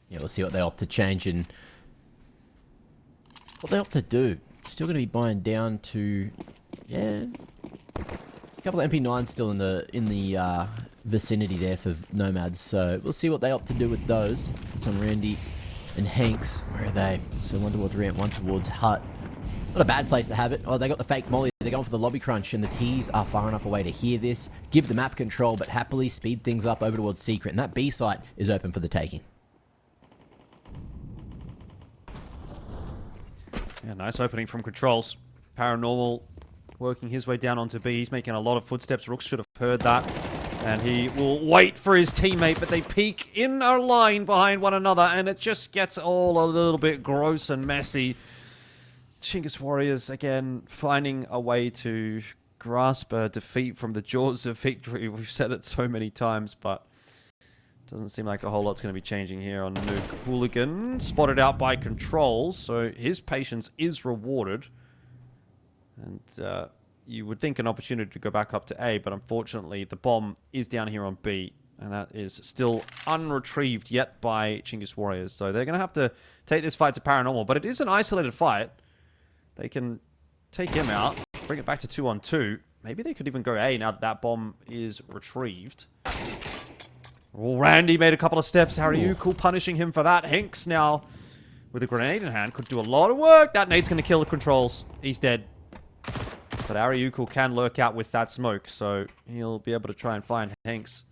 Yeah, we'll see what they opt to change and what they opt to do. Still going to be buying down to, yeah, a couple of MP9s still in the vicinity there for NomadS. So we'll see what they opt to do with those. It's on Randy and Hanks. Where are they? So one towards ramp, one towards hut. Not a bad place to have it. Oh, they got the fake molly. They're going for the lobby crunch, and the T's are far enough away to hear this. Give the map control, but happily speed things up over towards secret. And that B site is open for the taking. Yeah, nice opening from Controls. Paranormal working his way down onto B. He's making a lot of footsteps. Rooks should have heard that. And he will wait for his teammate, but they peek in a line behind one another, and it just gets all a little bit gross and messy. Chinggis Warriors, again, finding a way to grasp a defeat from the jaws of victory. We've said it so many times, but doesn't seem like a whole lot's going to be changing here on Nuke. Hooligan spotted out by Controls, so his patience is rewarded. And you would think an opportunity to go back up to A, but unfortunately the bomb is down here on B, and that is still unretrieved yet by Chinggis Warriors. So they're going to have to take this fight to Paranormal, but it is an isolated fight. They can take him out, bring it back to 2-on-2. Maybe they could even go A now that that bomb is retrieved. Well, Randy made a couple of steps. Haryuku punishing him for that. Hanks now with a grenade in hand could do a lot of work. That nade's going to kill the Controls. He's dead. But Haryuku can lurk out with that smoke, so he'll be able to try and find Hanks.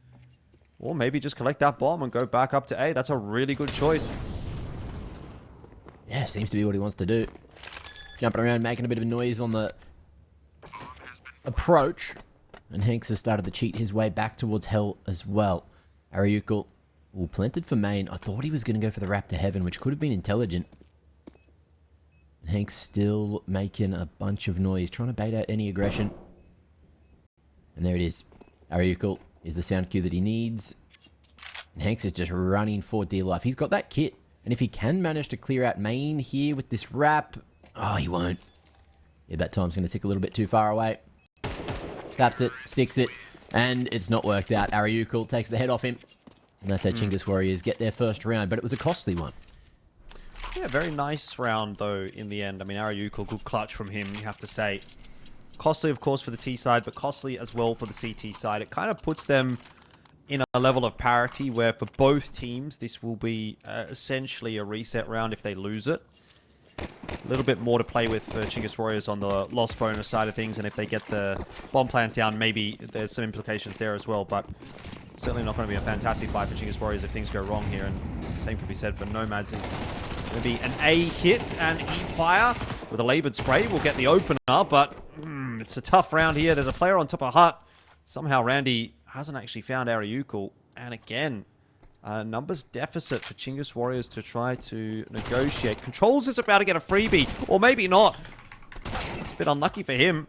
Or maybe just collect that bomb and go back up to A. That's a really good choice. Yeah, seems to be what he wants to do. Jumping around, making a bit of a noise on the approach. And Hanks has started to cheat his way back towards Hell as well. Haryuku, planted for main. I thought he was going to go for the wrap to heaven, which could have been intelligent. And Hank's still making a bunch of noise, trying to bait out any aggression. And there it is. Haryuku is the sound cue that he needs. And Hanks is just running for dear life. He's got that kit. And if he can manage to clear out main here with this wrap... Oh, he won't. Yeah, that time's going to tick a little bit too far away. Taps it, sticks it. And it's not worked out. Haryuku takes the head off him. And that's how Chinggis Warriors get their first round. But it was a costly one. Yeah, very nice round, though, in the end. I mean, Haryuku, good clutch from him, you have to say. Costly, of course, for the T side, but costly as well for the CT side. It kind of puts them in a level of parity where for both teams, this will be essentially a reset round if they lose it. A little bit more to play with for Chinggis Warriors on the loss bonus side of things, and if they get the bomb plant down, maybe there's some implications there as well, but certainly not going to be a fantastic fight for Chinggis Warriors if things go wrong here, and the same could be said for NomadS. Is going to be an A hit, and E-Fire with a laboured spray will get the opener, but it's a tough round here. There's a player on top of hut. Somehow Randy hasn't actually found Ariukul. And again, numbers deficit for Chinggis Warriors to try to negotiate. Controls is about to get a freebie, or maybe not. It's a bit unlucky for him.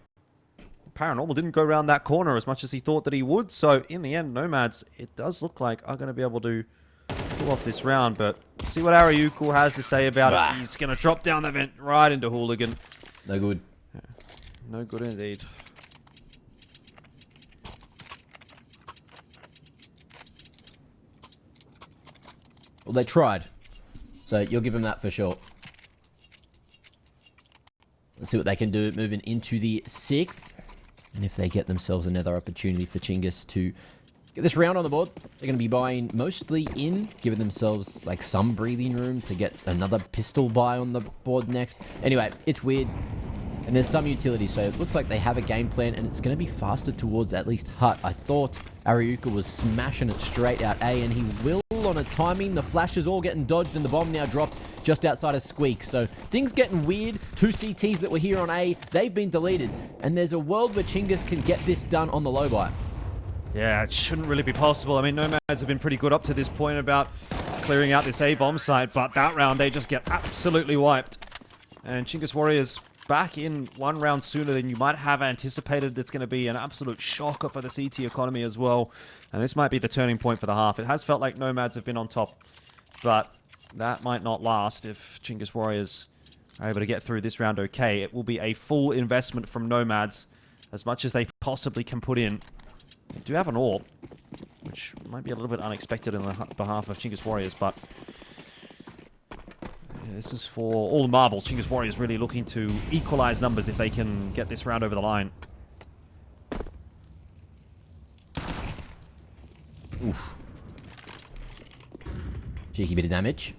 Paranormal didn't go around that corner as much as he thought that he would. So in the end, NomadS, it does look like, are going to be able to pull off this round. But see what Ariukul has to say about it. He's going to drop down the vent right into Hooligan. No good. Yeah. No good indeed. Well, they tried. So you'll give them that for sure. Let's see what they can do moving into the 6th. And if they get themselves another opportunity for Chinggis to get this round on the board, they're going to be buying mostly in, giving themselves like some breathing room to get another pistol buy on the board next. Anyway, it's weird. And there's some utility, so it looks like they have a game plan, and it's going to be faster towards at least Hut. I thought Ariukul was smashing it straight out A, and he will on a timing. The flashes all getting dodged, and the bomb now dropped just outside of Squeak. So things getting weird. 2 CTs that were here on A, they've been deleted. And there's a world where Chinggis can get this done on the low buy. Yeah, it shouldn't really be possible. I mean, NomadS have been pretty good up to this point about clearing out this A bomb site, but that round they just get absolutely wiped. And Chinggis Warriors back in 1 round sooner than you might have anticipated. It's going to be an absolute shocker for the CT economy as well. And this might be the turning point for the half. It has felt like NomadS have been on top, but that might not last if Chinggis Warriors are able to get through this round okay. It will be a full investment from NomadS, as much as they possibly can put in. They do have an AWP, which might be a little bit unexpected in the behalf of Chinggis Warriors, but this is for all the marbles. Chinggis Warriors really looking to equalize numbers if they can get this round over the line. Oof. Cheeky bit of damage.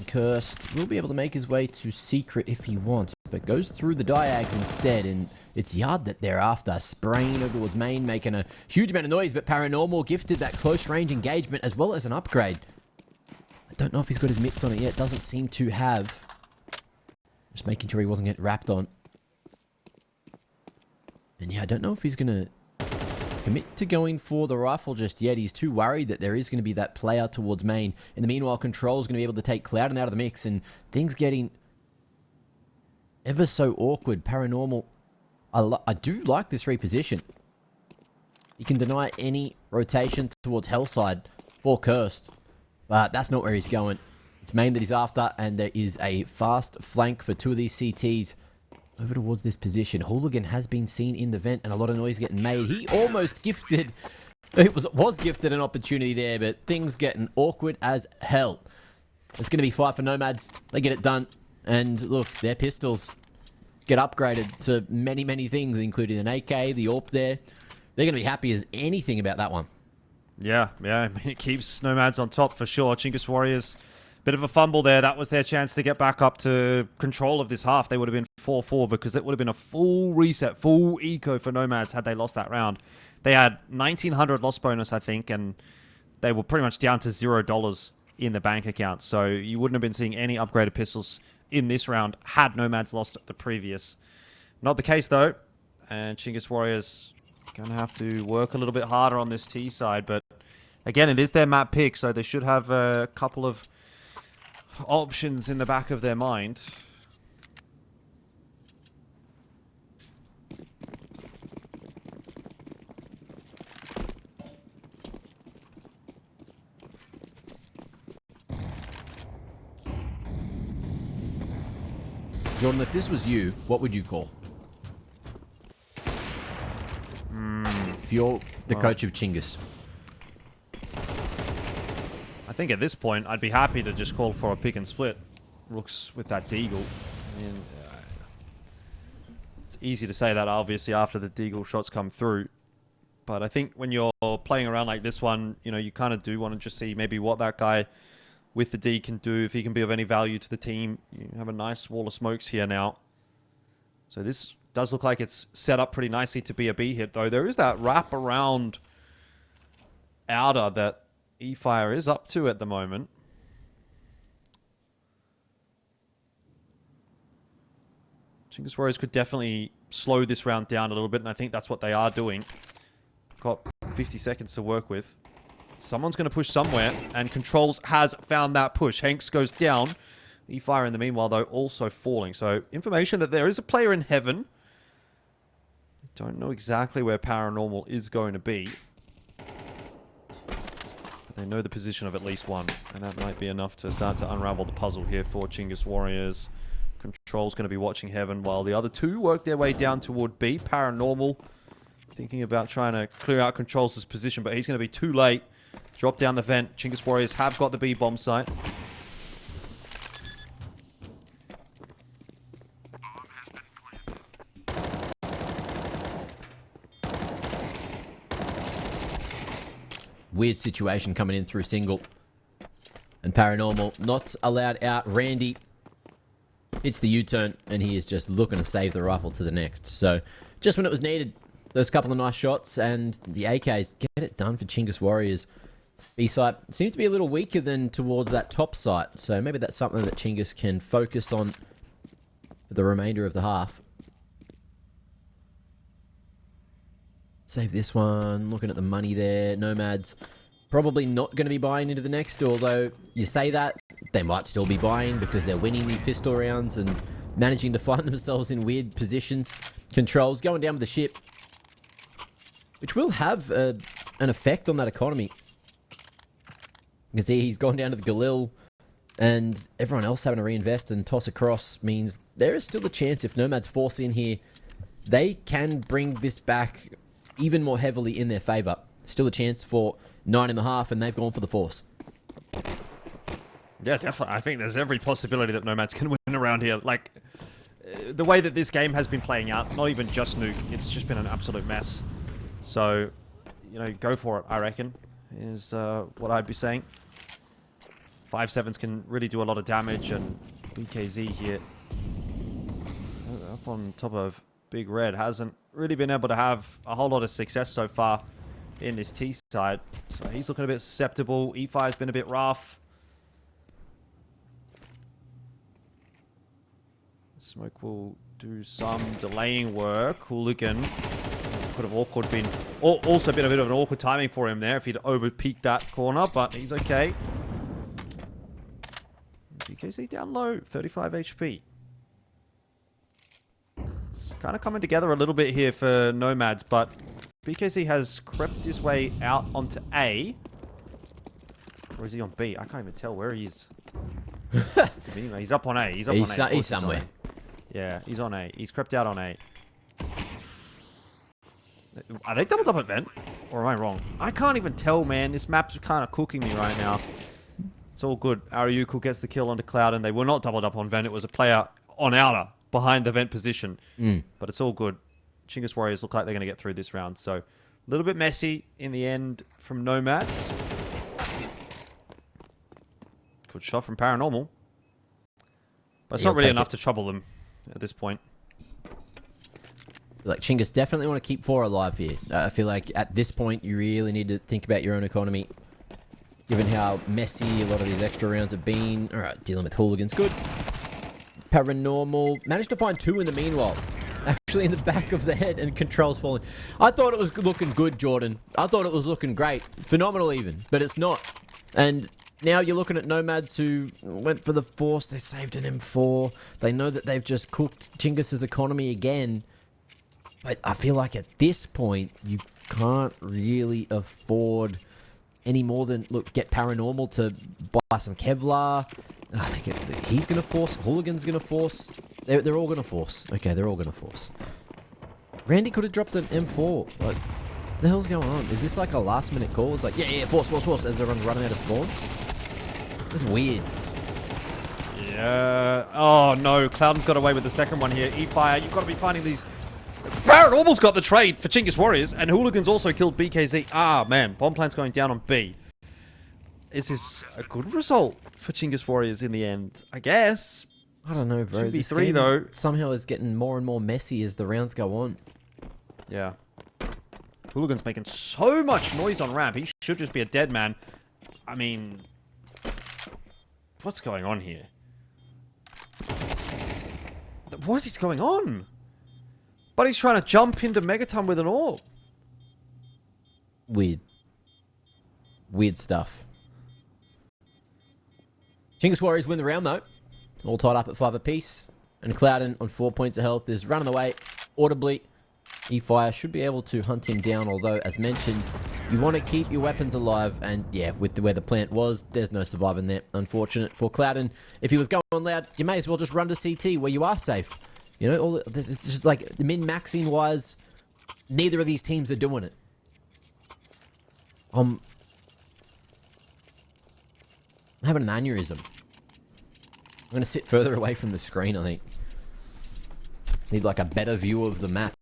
Cursed will be able to make his way to Secret if he wants, but goes through the diags instead, and it's Yard that they're after. Spraying over towards main, making a huge amount of noise, but Paranormal gifted that close range engagement as well as an upgrade. I don't know if he's got his mitts on it yet. Doesn't seem to have. Just making sure he wasn't getting wrapped on. And yeah, I don't know if he's going to commit to going for the rifle just yet. He's too worried that there is going to be that play out towards main. In the meanwhile, Control's going to be able to take clouden out of the mix, and things getting ever so awkward. Paranormal, I do like this reposition. He can deny any rotation towards Hellside for Cursed. But that's not where he's going. It's main that he's after, and there is a fast flank for 2 of these CTs over towards this position. Hooligan has been seen in the vent, and a lot of noise getting made. He almost gifted, it was gifted an opportunity there, but things getting awkward as hell. It's going to be fight for NomadS. They get it done, and look, their pistols get upgraded to many, many things, including an AK, the AWP there. They're going to be happy as anything about that one. Yeah. I mean, it keeps NomadS on top for sure. Chinggis Warriors, bit of a fumble there. That was their chance to get back up to control of this half. They would have been 4-4 because it would have been a full reset, full eco for NomadS had they lost that round. They had 1,900 loss bonus, I think, and they were pretty much down to $0 in the bank account. So you wouldn't have been seeing any upgraded pistols in this round had NomadS lost the previous. Not the case, though. And Chinggis Warriors going to have to work a little bit harder on this T side. But again, it is their map pick, so they should have a couple of options in the back of their mind. Jordan, if this was you, what would you call? If you're the coach of Chinggis. I think at this point, I'd be happy to just call for a pick and split. Rooks with that Deagle. I mean, it's easy to say that, obviously, after the Deagle shots come through. But I think when you're playing around like this one, you know, you kind of do want to just see maybe what that guy with the D can do, if he can be of any value to the team. You have a nice wall of smokes here now. So this does look like it's set up pretty nicely to be a B hit, though. There is that wrap around outer that E-Fire is up to at the moment. Chinggis Warriors could definitely slow this round down a little bit, and I think that's what they are doing. Got 50 seconds to work with. Someone's going to push somewhere, and Controls has found that push. Hanks goes down. E-Fire in the meanwhile, though, also falling. So, information that there is a player in heaven. Don't know exactly where Paranormal is going to be. But they know the position of at least one. And that might be enough to start to unravel the puzzle here for Chinggis Warriors. Control's going to be watching heaven while the other two work their way down toward B. Paranormal thinking about trying to clear out Controls' position, but he's going to be too late. Drop down the vent. Chinggis Warriors have got the B bomb site. Weird situation coming in through single. And Paranormal not allowed out. Randy hits the U-turn, and he is just looking to save the rifle to the next. So, just when it was needed, those couple of nice shots, and the AKs get it done for Chinggis Warriors. B-site seems to be a little weaker than towards that top site, so maybe that's something that Chinggis can focus on for the remainder of the half. Save this one. Looking at the money there. NomadS probably not going to be buying into the next, although you say that, they might still be buying because they're winning these pistol rounds and managing to find themselves in weird positions. Controls going down with the ship, which will have an effect on that economy. You can see he's gone down to the Galil, and everyone else having to reinvest and toss across means there is still a chance if NomadS force in here, they can bring this back even more heavily in their favour. Still a chance for 9.5, and they've gone for the force. Yeah, definitely. I think there's every possibility that NomadS can win around here. Like, the way that this game has been playing out, not even just Nuke, it's just been an absolute mess. So, you know, go for it, I reckon, is what I'd be saying. 5.7s can really do a lot of damage, and BKZ here up on top of Big Red hasn't really been able to have a whole lot of success so far in this T side. So he's looking a bit susceptible. E5's been a bit rough. Smoke will do some delaying work. Hooligan could have also been a bit of an awkward timing for him there if he'd over-peaked that corner, but he's okay. BKZ down low, 35 HP. It's kind of coming together a little bit here for NomadS, but BKZ has crept his way out onto A. Or is he on B? I can't even tell where he is. He's up on A. He's up on A. He's somewhere. Yeah, he's on A. He's crept out on A. Are they doubled up at vent? Or am I wrong? I can't even tell, man. This map's kind of cooking me right now. It's all good. Ariuku gets the kill onto Cloud, and they were not doubled up on vent. It was a player on outer behind the vent position. But it's all good. Chinggis Warriors look like they're going to get through this round. So, a little bit messy in the end from NomadS. Good shot from Paranormal. But it's not really enough to trouble them at this point. Like, Chinggis definitely want to keep 4 alive here. I feel like at this point, you really need to think about your own economy. Given how messy a lot of these extra rounds have been. Alright, dealing with hooligans. Good. Paranormal. Managed to find 2 in the meanwhile. Actually in the back of the head, and Controls falling. I thought it was looking good, Jordan. I thought it was looking great. Phenomenal even. But it's not. And now you're looking at NomadS who went for the force. They saved an M4. They know that they've just cooked Chinggis' economy again. But I feel like at this point, you can't really afford any more than, look, get Paranormal to buy some Kevlar. I think he's going to force. Hooligan's going to force. They're all going to force. Okay, they're all going to force. Randy could have dropped an M4. What the hell's going on? Is this like a last minute call? It's like, yeah, force, as everyone's running out of spawn. This is weird. Yeah. Oh, no. Clouden's got away with the second one here. E-Fire, you've got to be finding these... Paranormal's got the trade for Chinggis Warriors, and Hooligans also killed BKZ. Ah, man. Bomb plant's going down on B. Is this a good result for Chinggis Warriors in the end? I guess. I don't know, bro. 2v3 though. Somehow is getting more and more messy as the rounds go on. Yeah. Hooligan's making so much noise on ramp. He should just be a dead man. I mean... What's going on here? What is going on? Buddy's trying to jump into Megaton with an orb. Weird. Weird stuff. Chinggis Warriors win the round, though. All tied up at 5 apiece. And clouden on 4 points of health is running away audibly. E-Fire should be able to hunt him down, although, as mentioned, you want to keep your weapons alive. And, yeah, with where the plant was, there's no surviving there. Unfortunate for clouden. If he was going loud, you may as well just run to CT where you are safe. You know, it's just like the min-maxing wise, neither of these teams are doing it. I'm having an aneurysm. I'm going to sit further away from the screen, I think. Need like a better view of the map.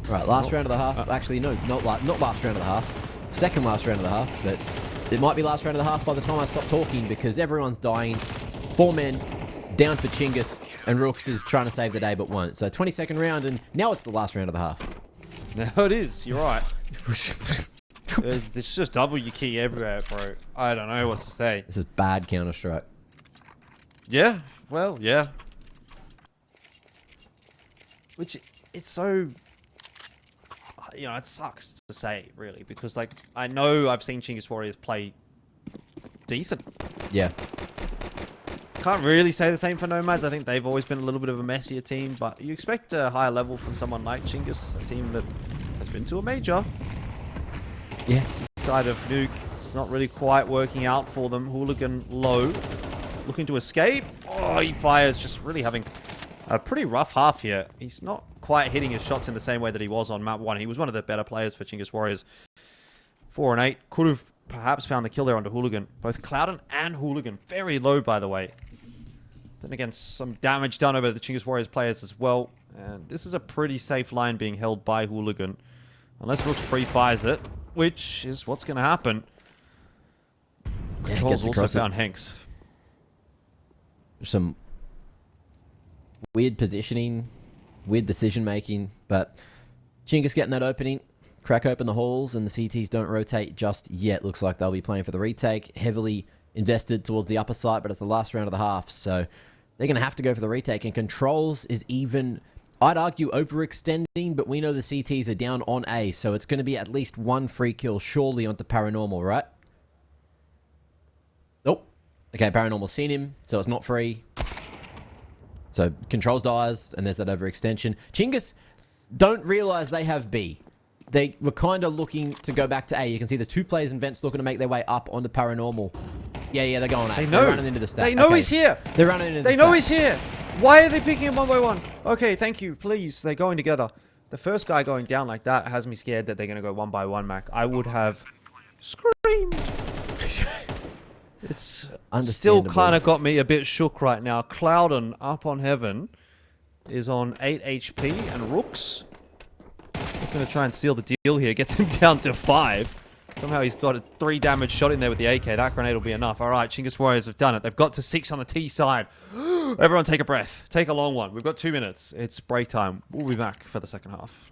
Right, last round of the half. Actually, no, not last round of the half. Second last round of the half, but it might be last round of the half by the time I stop talking because everyone's dying. 4 men down for Chinggis, and Rooks is trying to save the day but won't. So 22nd round, and now it's the last round of the half. No, it is. You're right. It's just double your key everywhere, bro. I don't know what to say. This is bad Counter-Strike. Yeah, well, yeah. Which, it's so... You know, it sucks to say, really, because, like, I know I've seen Chinggis Warriors play decent. Yeah. Can't really say the same for NomadS. I think they've always been a little bit of a messier team, but you expect a higher level from someone like Chinggis, a team that has been to a major. Yeah. Side of Nuke, it's not really quite working out for them. Hooligan low, looking to escape. Oh, he fires, just really having a pretty rough half here. He's not quite hitting his shots in the same way that he was on map 1. He was one of the better players for Chinggis Warriors. 4 and 8. Could have perhaps found the kill there onto Hooligan. Both clouden and Hooligan. Very low, by the way. Then again, some damage done over the Chinggis Warriors players as well. And this is a pretty safe line being held by Hooligan. Unless Rooks pre-fires it, which is what's going to happen. Controls also found Hanks. Some weird positioning, weird decision making, but Chinggis getting that opening, crack open the halls, and the CTs don't rotate just yet. Looks like they'll be playing for the retake, heavily invested towards the upper side, but it's the last round of the half, so they're going to have to go for the retake, and controls is even, I'd argue, overextending, but we know the CTs are down on A, so it's going to be at least 1 free kill surely onto Paranormal, right? Oh, okay, Paranormal's seen him, so it's not free. So controls dies, and there's that overextension. Chinggis don't realize they have B. They were kind of looking to go back to A. You can see there's 2 players in vents looking to make their way up onto Paranormal. Yeah, they're going A. They know. They're running into the stack. They know he's here. They're running into the stack. They know he's here. Why are they picking him one by one? Okay, thank you. Please, they're going together. The first guy going down like that has me scared that they're going to go one by one, Mac. I would have screamed. It's still kind of got me a bit shook right now. Clouden up on heaven is on 8 HP, and Rooks going to try and seal the deal here. Gets him down to 5. Somehow he's got a 3 damage shot in there with the AK. That grenade will be enough. All right, Chinggis Warriors have done it. They've got to 6 on the T side. Everyone take a breath. Take a long one. We've got 2 minutes. It's break time. We'll be back for the second half.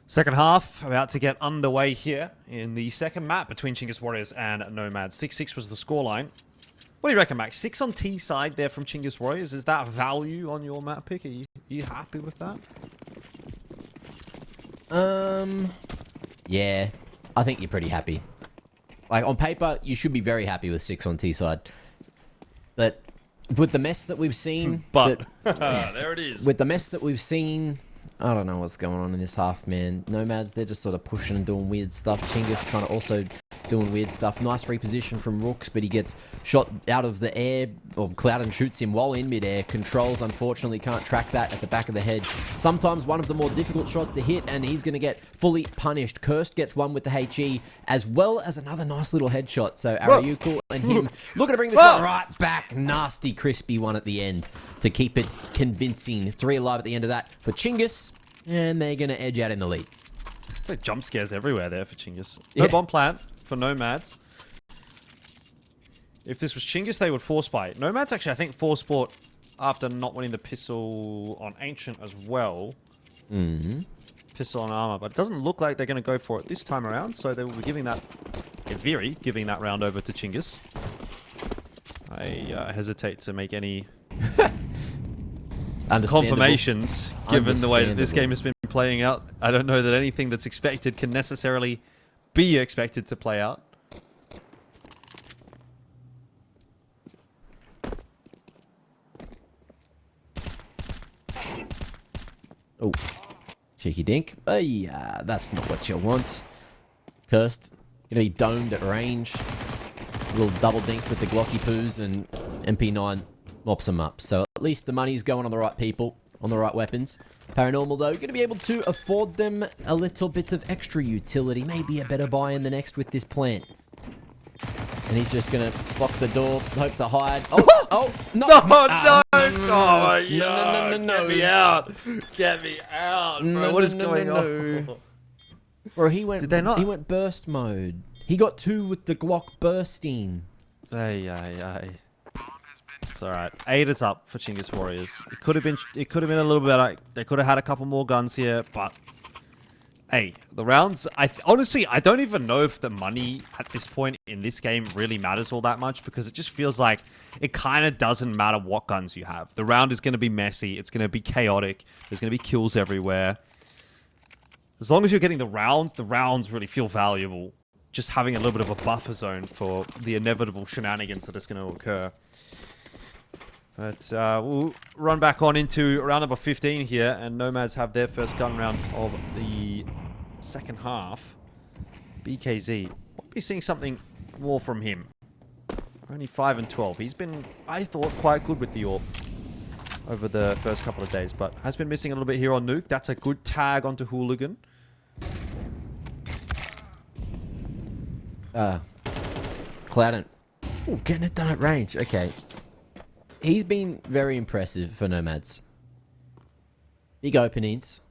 Second half about to get underway here in the second map between Chinggis Warriors and NomadS. 6-6 was the scoreline. What do you reckon, Max? 6 on T side there from Chinggis Warriors. Is that value on your map pick? Are you happy with that? Yeah, I think you're pretty happy. Like, on paper, you should be very happy with 6 on T side. But with the mess that we've seen... But, there it is. With the mess that we've seen, I don't know what's going on in this half, man. NomadS, they're just sort of pushing and doing weird stuff. Chinggis kind of also doing weird stuff. Nice reposition from Rooks, but he gets shot out of the air, or clouden shoots him while in midair. Controls, unfortunately, can't track that at the back of the head. Sometimes one of the more difficult shots to hit, and he's going to get fully punished. Cursed gets one with the HE, as well as another nice little headshot. So Ariuko and him looking to bring this one right back. Nasty, crispy one at the end to keep it convincing. 3 alive at the end of that for Chinggis, and they're going to edge out in the lead. It's like jump scares everywhere there for Chinggis. No bomb plant for NomadS. If this was Chinggis, they would force buy. NomadS actually, I think, force bought after not winning the pistol on Ancient as well. Pistol on armor, but it doesn't look like they're going to go for it this time around, so they will be giving that, in theory, giving that round over to Chinggis. I hesitate to make any confirmations, given the way that this game has been playing out. I don't know that anything that's expected can necessarily be expected to play out. Oh, cheeky dink. Yeah, that's not what you want. Cursed, gonna be domed at range. Little double dink with the Glocky Poos, and MP9 mops them up. So at least the money's going on the right people, on the right weapons. Paranormal, though, going to be able to afford them a little bit of extra utility. Maybe a better buy in the next with this plant. And he's just going to lock the door, hope to hide. Oh, oh, no. No, no. Oh, my God. No. Get me out. Get me out, bro. What is going on? Bro, he went, Did they not? He went burst mode. He got 2 with the Glock bursting. Ay. It's all right. 8 is up for Chinggis Warriors. It could have been a little better. They could have had a couple more guns here, but hey, the rounds. Honestly, I don't even know if the money at this point in this game really matters all that much, because it just feels like it kind of doesn't matter what guns you have. The round is going to be messy. It's going to be chaotic. There's going to be kills everywhere. As long as you're getting the rounds really feel valuable. Just having a little bit of a buffer zone for the inevitable shenanigans that is going to occur. But we'll run back on into round number 15 here, and NomadS have their first gun round of the second half. BKZ. Might be seeing something more from him. Only 5 and 12. He's been, I thought, quite good with the AWP over the first couple of days, but has been missing a little bit here on Nuke. That's a good tag onto Hooligan. Clouden. Oh, getting it done at range. Okay. He's been very impressive for NomadS. Big openings.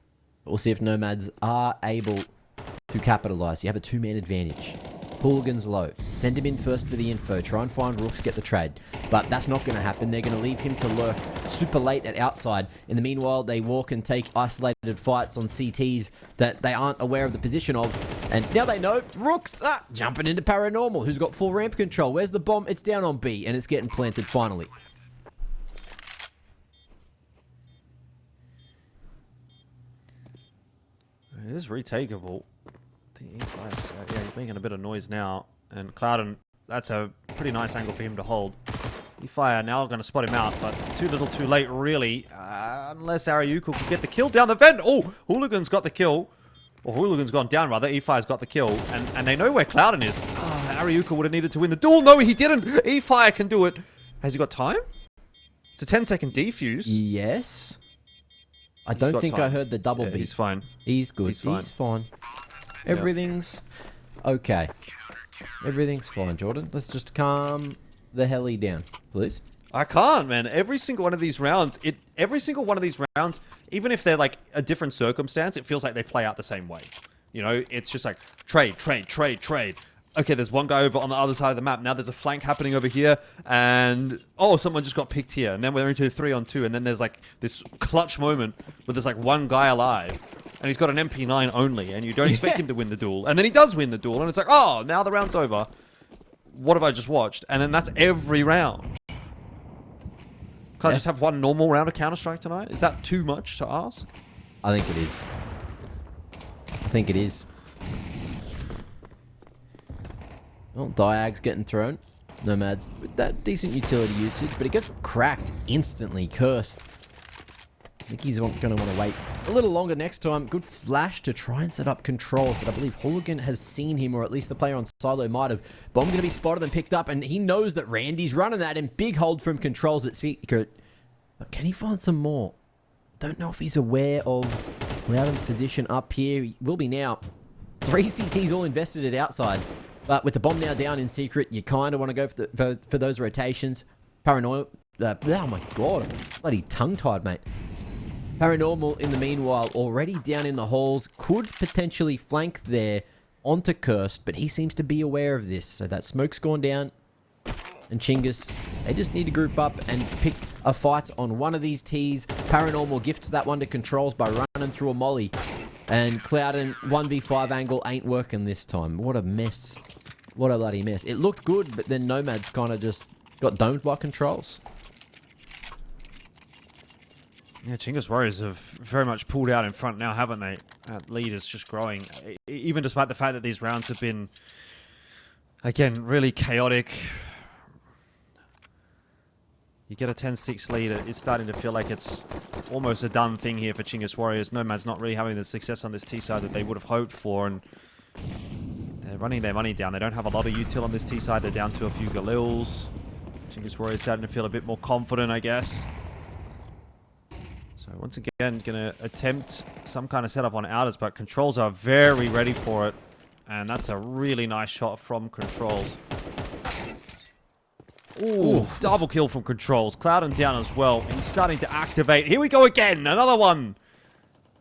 We'll see if NomadS are able to capitalize. You have a 2-man advantage. Hooligan's low. Send him in first for the info. Try and find Rooks, get the trade. But that's not going to happen. They're going to leave him to lurk super late at outside. In the meanwhile, they walk and take isolated fights on CTs that they aren't aware of the position of. And now they know. Rooks jumping into Paranormal, who's got full ramp control. Where's the bomb? It's down on B, and it's getting planted finally. It is retakeable. Yeah, he's making a bit of noise now. And clouden, that's a pretty nice angle for him to hold. E-Fire now going to spot him out, but too little too late, really. Unless Ariuko could get the kill down the vent. Oh, Hooligan's got the kill. Or Hooligan's gone down, rather. E-Fire's got the kill. And they know where clouden is. Ariuko would have needed to win the duel. No, he didn't. E-Fire can do it. Has he got time? It's a 10-second defuse. Yes. I don't think I heard the double beat. He's fine. He's good. He's fine. Everything's okay. Everything's fine, Jordan. Let's just calm the helly down, please. I can't, man. Every single one of these rounds, even if they're like a different circumstance, it feels like they play out the same way. You know, it's just like trade. Okay, there's one guy over on the other side of the map. Now there's a flank happening over here, and oh, someone just got picked here. And then we're into 3-on-2, and then there's like this clutch moment where there's like one guy alive. and he's got an MP9 only, and you don't expect him to win the duel. And then he does win the duel, and it's like, oh, now the round's over. What have I just watched? And then that's every round. Can't I just have one normal round of Counter-Strike tonight? Is that too much to ask? I think it is. I think it is. Well, Diag's getting thrown. NomadS with that decent utility usage, but it gets cracked instantly. Cursed. I think he's going to want to wait a little longer next time. Good flash to try and set up controls, but I believe Hooligan has seen him, or at least the player on silo might have. Bomb going to be spotted and picked up, and he knows that Randy's running that, and big hold from controls at secret. But can he find some more? Don't know if he's aware of clouden's position up here. He will be now. 3 CTs all invested at outside. But with the bomb now down in secret, you kind of want to go for those rotations. Paranoia. Oh my god. Bloody tongue-tied, mate. Paranormal, in the meanwhile, already down in the halls. Could potentially flank there onto Cursed, but he seems to be aware of this. So that smoke's gone down. And Chinggis, they just need to group up and pick a fight on one of these Ts. Paranormal gifts that one to controls by running through a molly. And clouden 1v5 angle ain't working this time. What a mess. What a bloody mess. It looked good, but then NomadS kind of just got domed by controls. Yeah, Chinggis Warriors have very much pulled out in front now, haven't they? Lead is just growing. Even despite the fact that these rounds have been, again, really chaotic. You get a 10-6 lead, it's starting to feel like it's almost a done thing here for Chinggis Warriors. NomadS not really having the success on this T side that they would have hoped for, and they're running their money down. They don't have a lot of util on this T side. They're down to a few Galils. Chinggis Warriors starting to feel a bit more confident, I guess. So once again, going to attempt some kind of setup on outers, but controls are very ready for it. And that's a really nice shot from controls. Ooh, double kill from controls. Clouden down as well. And he's starting to activate. Here we go again. Another one.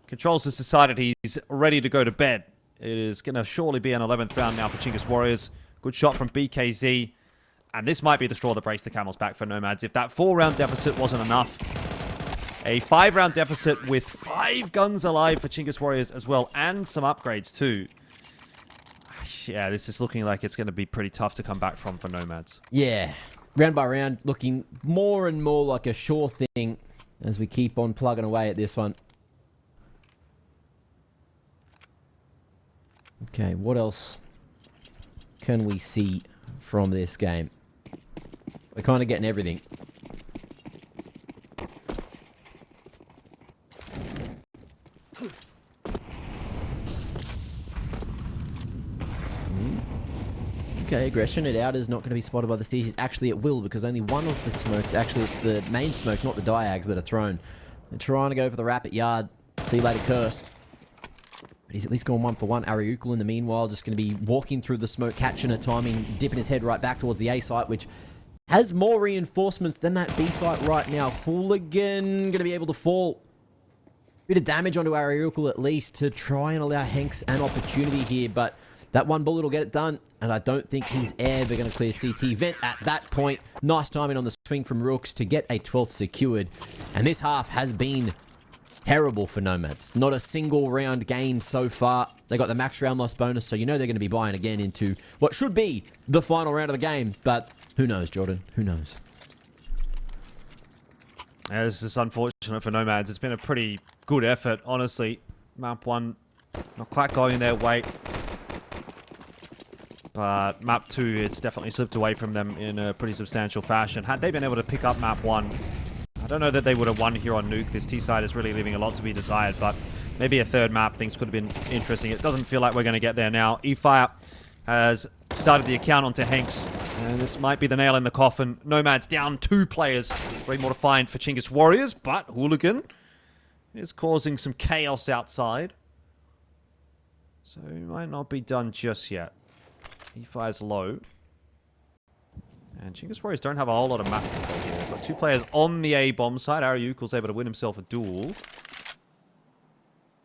Controls has decided he's ready to go to bed. It is going to surely be an 11th round now for Chinggis Warriors. Good shot from BKZ. And this might be the straw that breaks the camel's back for NomadS. If that 4-round deficit wasn't enough. A 5-round deficit with 5 guns alive for Chinggis Warriors as well. And some upgrades too. Yeah, this is looking like it's going to be pretty tough to come back from for NomadS. Yeah. Round by round, looking more and more like a sure thing as we keep on plugging away at this one. Okay, what else can we see from this game? We're kind of getting everything. Okay, aggression at out is not going to be spotted by the Seas. Actually, it will, because only one of the smokes, actually it's the main smoke, not the diags, that are thrown. They're trying to go for the rapid yard. See you later, Cursed. But he's at least gone 1 for 1. Ariukul, in the meanwhile, just going to be walking through the smoke, catching it, timing, dipping his head right back towards the A site, which has more reinforcements than that B site right now. Hooligan going to be able to fall. Bit of damage onto Ariukul at least to try and allow Hanks an opportunity here, but that one bullet will get it done, and I don't think he's ever going to clear CT. Vent at that point. Nice timing on the swing from Rooks to get a 12th secured. And this half has been terrible for NomadS. Not a single round gained so far. They got the max round loss bonus, so you know they're going to be buying again into what should be the final round of the game. But who knows, Jordan? Who knows? Yeah, this is unfortunate for NomadS. It's been a pretty good effort, honestly. Map 1 not quite going their way. But map 2, it's definitely slipped away from them in a pretty substantial fashion. Had they been able to pick up map 1, I don't know that they would have won here on Nuke. This T-side is really leaving a lot to be desired, but maybe a third map, things could have been interesting. It doesn't feel like we're going to get there now. eFire has started the account onto Hanks, and this might be the nail in the coffin. NomadS down 2 players. Very more to find for Chinggis Warriors, but Hooligan is causing some chaos outside. So he might not be done just yet. He fires low. And Chinggis Warriors don't have a whole lot of map control here. Got 2 players on the A bomb side. Ariukul's able to win himself a duel.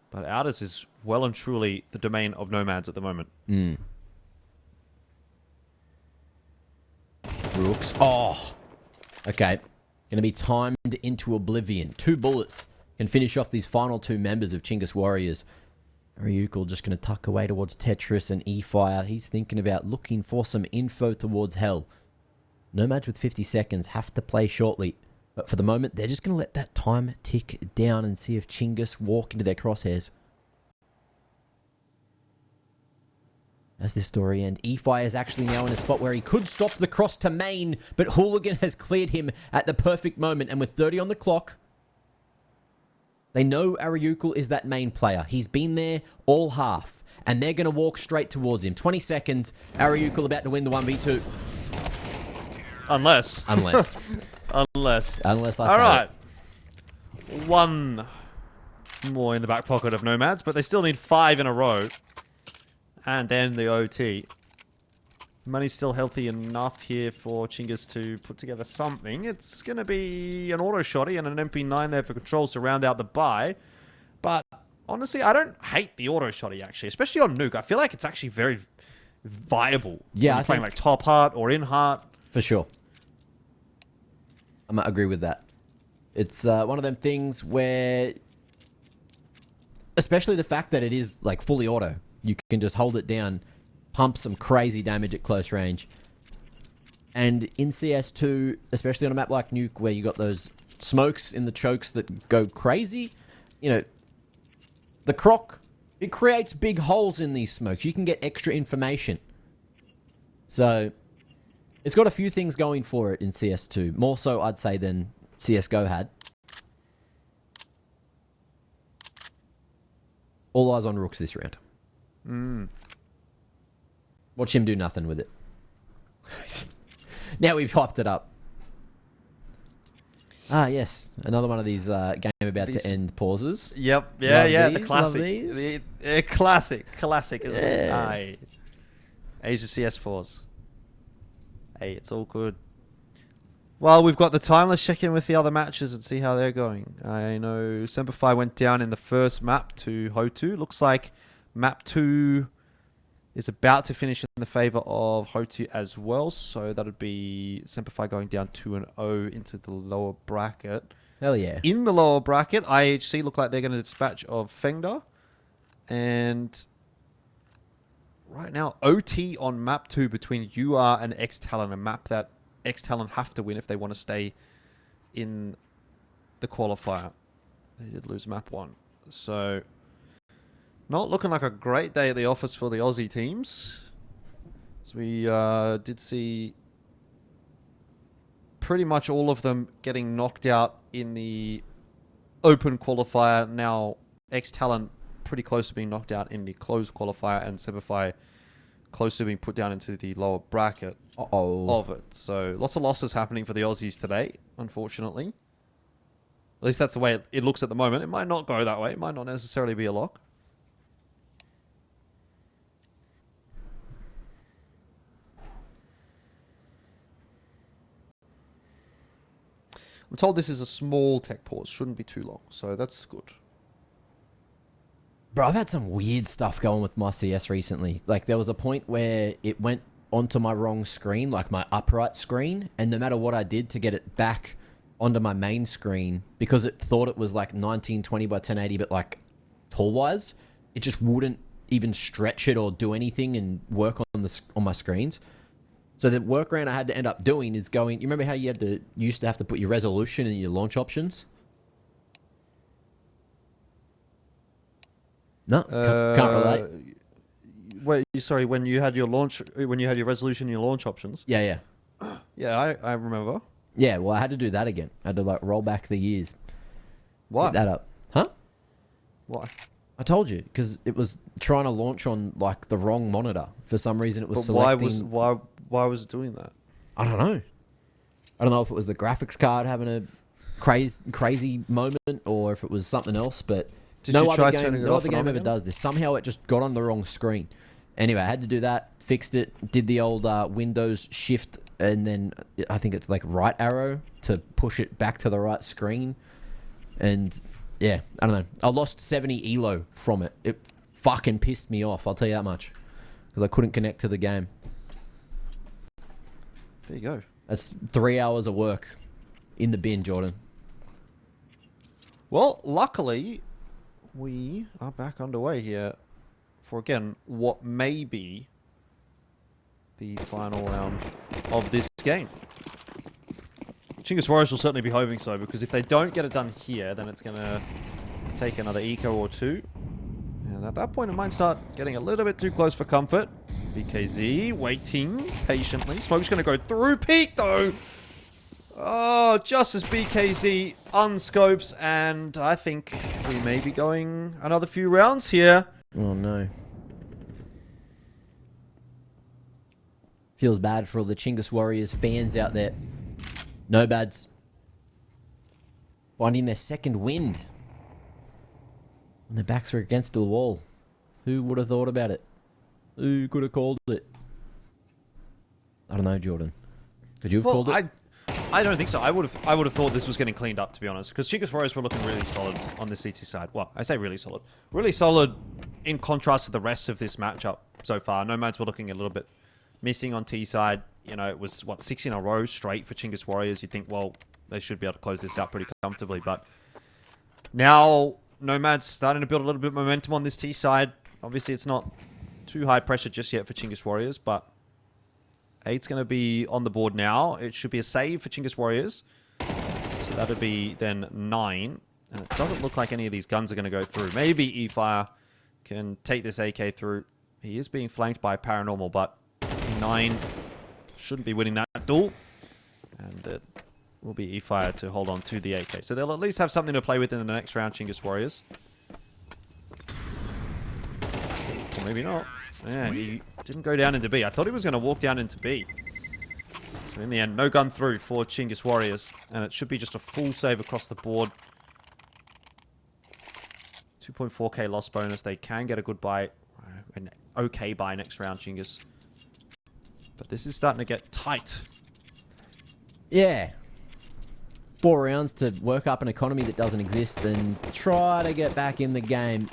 But Outers is well and truly the domain of NomadS at the moment. Rooks. Oh. Okay. Going to be timed into oblivion. 2 bullets can finish off these final 2 members of Chinggis Warriors. Ryukul just going to tuck away towards Tetris and E-Fire. He's thinking about looking for some info towards Hell. NomadS with 50 seconds have to play shortly. But for the moment, they're just going to let that time tick down and see if Chinggis walk into their crosshairs. As this story ends, E-Fire is actually now in a spot where he could stop the cross to main, but Hooligan has cleared him at the perfect moment. And with 30 on the clock, they know Aryukul is that main player. He's been there all half, and they're going to walk straight towards him. 20 seconds, Aryukul about to win the 1v2. Unless. Unless I say All right. One more in the back pocket of NomadS, but they still need 5 in a row. And then the OT. Money's still healthy enough here for Chinggis to put together something. It's going to be an auto shotty and an MP9 there for controls to round out the buy. But honestly, I don't hate the auto shotty, actually, especially on Nuke. I feel like it's actually very viable. Yeah, when you're playing like top heart or in heart. For sure. I might agree with that. It's one of them things where, especially the fact that it is like fully auto, you can just hold it down, pump some crazy damage at close range. And in CS2, especially on a map like Nuke, where you got those smokes in the chokes that go crazy, you know, the croc, it creates big holes in these smokes. You can get extra information. So it's got a few things going for it in CS2. More so, I'd say, than CSGO had. All eyes on Rooks this round. Watch him do nothing with it. Now we've hyped it up. Ah, yes. Another one of these game about to end pauses. Yep. Love Yeah. these, The classic. love these. Classic. Isn't it? Yeah. Aye. Asia CS4s. Hey, it's all good. Well, we've got the time. Let's check in with the other matches and see how they're going. I know Semperfi went down in the first map to Ho2. Looks like map 2 is about to finish in the favor of Ho2 as well. So that would be Semperfi going down 2-0 into the lower bracket. Hell yeah. In the lower bracket, IHC look like they're going to dispatch of Fengda. And right now, OT on map 2 between UR and X-Talon, a map that X-Talon have to win if they want to stay in the qualifier. They did lose map 1. So not looking like a great day at the office for the Aussie teams. So we did see pretty much all of them getting knocked out in the open qualifier. Now X-Talon pretty close to being knocked out in the closed qualifier, and Semperfi close to being put down into the lower bracket of it. So lots of losses happening for the Aussies today, unfortunately. At least that's the way it looks at the moment. It might not go that way. It might not necessarily be a lock. I'm told this is a small tech pause. Shouldn't be too long. So that's good. Bro, I've had some weird stuff going with my CS recently. Like, there was a point where it went onto my wrong screen, like my upright screen, and no matter what I did to get it back onto my main screen, because it thought it was like 1920 by 1080, but like tall-wise, it just wouldn't even stretch it or do anything and work on my screens. So the workaround I had to end up doing is going... You remember how you used to have to put your resolution in your launch options? No, can't relate. Wait, sorry. When you had your resolution in your launch options. Yeah. Yeah, I remember. Yeah, well, I had to do that again. I had to like roll back the years. Why? Get that up, huh? Why? I told you because it was trying to launch on like the wrong monitor for some reason. It was But selecting. why was it doing that? I don't know. I don't know if it was the graphics card having a crazy moment or if it was something else, but. Did you try turning it no off other and game on ever again? does this. Somehow it just got on the wrong screen. Anyway, I had to do that, fixed it, did the old Windows shift, and then I think it's like right arrow to push it back to the right screen. And yeah, I don't know. I lost 70 elo from it. It fucking pissed me off, I'll tell you that much. Because I couldn't connect to the game. There you go. That's 3 hours of work in the bin, Jordan. Well, luckily, we are back underway here for, again, what may be the final round of this game. Chinggis Warriors will certainly be hoping so, because if they don't get it done here, then it's going to take another eco or two. And at that point, it might start getting a little bit too close for comfort. BKZ waiting patiently. Smoke's going to go through peak, though. Oh, just as BKZ unscopes, and I think we may be going another few rounds here. Oh, no. Feels bad for all the Chinggis Warriors fans out there. NomadS finding their second wind. And their backs are against the wall. Who would have thought about it? Who could have called it? I don't know, Jordan. Could you have called it? I don't think so. I would have thought this was getting cleaned up, to be honest, because Chinggis Warriors were looking really solid on the CT side. Well, I say really solid. Really solid in contrast to the rest of this matchup so far. NomadS were looking a little bit missing on T side. You know, it was, what, 6 in a row straight for Chinggis Warriors. You'd think, well, they should be able to close this out pretty comfortably. But now NomadS starting to build a little bit of momentum on this T side. Obviously, it's not too high pressure just yet for Chinggis Warriors, but 8's going to be on the board now. It should be a save for Chinggis Warriors. So that'll be then 9. And it doesn't look like any of these guns are going to go through. Maybe eFire can take this AK through. He is being flanked by Paranormal, but 9 shouldn't be winning that duel. And it will be eFire to hold on to the AK. So they'll at least have something to play with in the next round, Chinggis Warriors. Or maybe not. Yeah, he didn't go down into B. I thought he was going to walk down into B. So in the end, no gun through for Chinggis Warriors. And it should be just a full save across the board. 2.4k loss bonus. They can get a good buy. An okay buy next round, Chinggis. But this is starting to get tight. Yeah. 4 rounds to work up an economy that doesn't exist and try to get back in the game.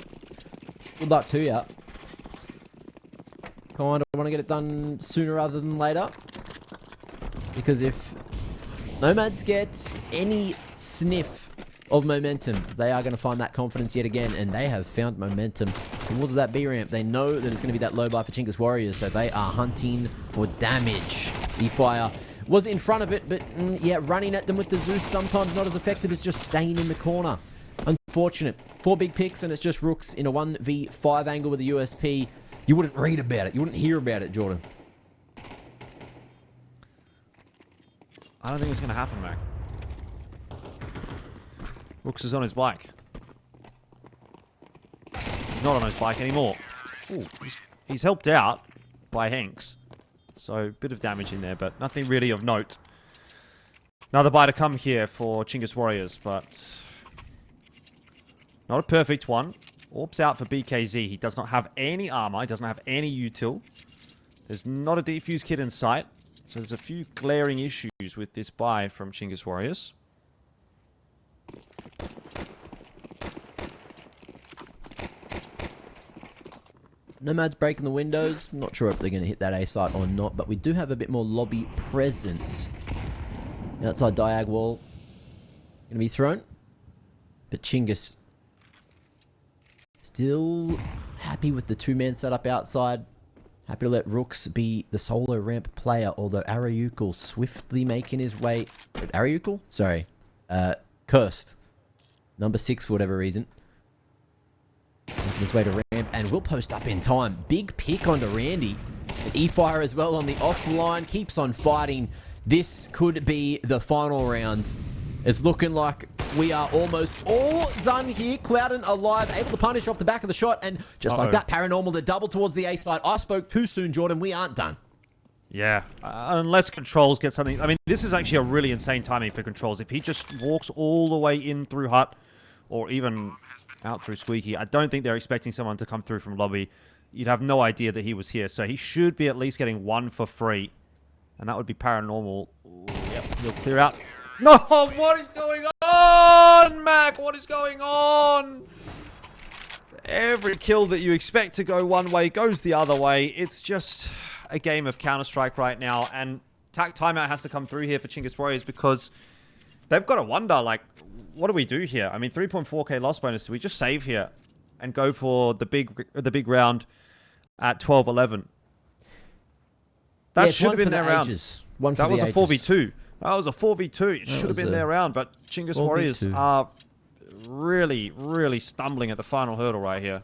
Good luck to you. Kind of want to get it done sooner rather than later. Because if NomadS gets any sniff of momentum, they are going to find that confidence yet again. And they have found momentum towards that B ramp. They know that it's going to be that low bar for Chinggis Warriors. So they are hunting for damage. eFire was in front of it, but yeah, running at them with the Zeus sometimes not as effective as just staying in the corner. Unfortunate. 4 big picks and it's just Rooks in a 1v5 angle with a USP. You wouldn't read about it. You wouldn't hear about it, Jordan. I don't think it's going to happen, Mac. Rooks is on his bike. He's not on his bike anymore. Ooh, he's helped out by Hanks. So, a bit of damage in there, but nothing really of note. Another buy to come here for Chinggis Warriors, but not a perfect one. Orbs out for BKZ. He does not have any armor. He doesn't have any util. There's not a defuse kit in sight. So there's a few glaring issues with this buy from Chinggis Warriors. NomadS breaking the windows. Not sure if they're going to hit that A site or not, but we do have a bit more lobby presence. Outside diag wall. Going to be thrown. But Chinggis still happy with the 2-man setup outside. Happy to let Rooks be the solo ramp player, although Ariukal swiftly making his way... Ariukal? Sorry. Cursed. Number 6 for whatever reason. Making his way to ramp, and will post up in time. Big pick onto Randy. But eFire as well on the offline. Keeps on fighting. This could be the final round. It's looking like we are almost all done here. clouden alive, able to punish off the back of the shot, and just like that, Paranormal, the double towards the A side. I spoke too soon, Jordan. We aren't done. Yeah, unless Controls get something... I mean, this is actually a really insane timing for Controls. If he just walks all the way in through Hut, or even out through Squeaky, I don't think they're expecting someone to come through from lobby. You'd have no idea that he was here, so he should be at least getting 1 for free. And that would be Paranormal. Ooh, yep, he'll clear out. No, what is going on, Mac? What is going on? Every kill that you expect to go one way goes the other way. It's just a game of Counter-Strike right now. And TAC timeout has to come through here for Chinggis Warriors because they've got to wonder, like, what do we do here? I mean, 3.4k loss bonus. Do we just save here and go for the big round at 12-11. That Yeah, should have been their round. One for That was the a 4v2. That was a 4v2. It should have been their round, but Chinggis Warriors are really, really stumbling at the final hurdle right here.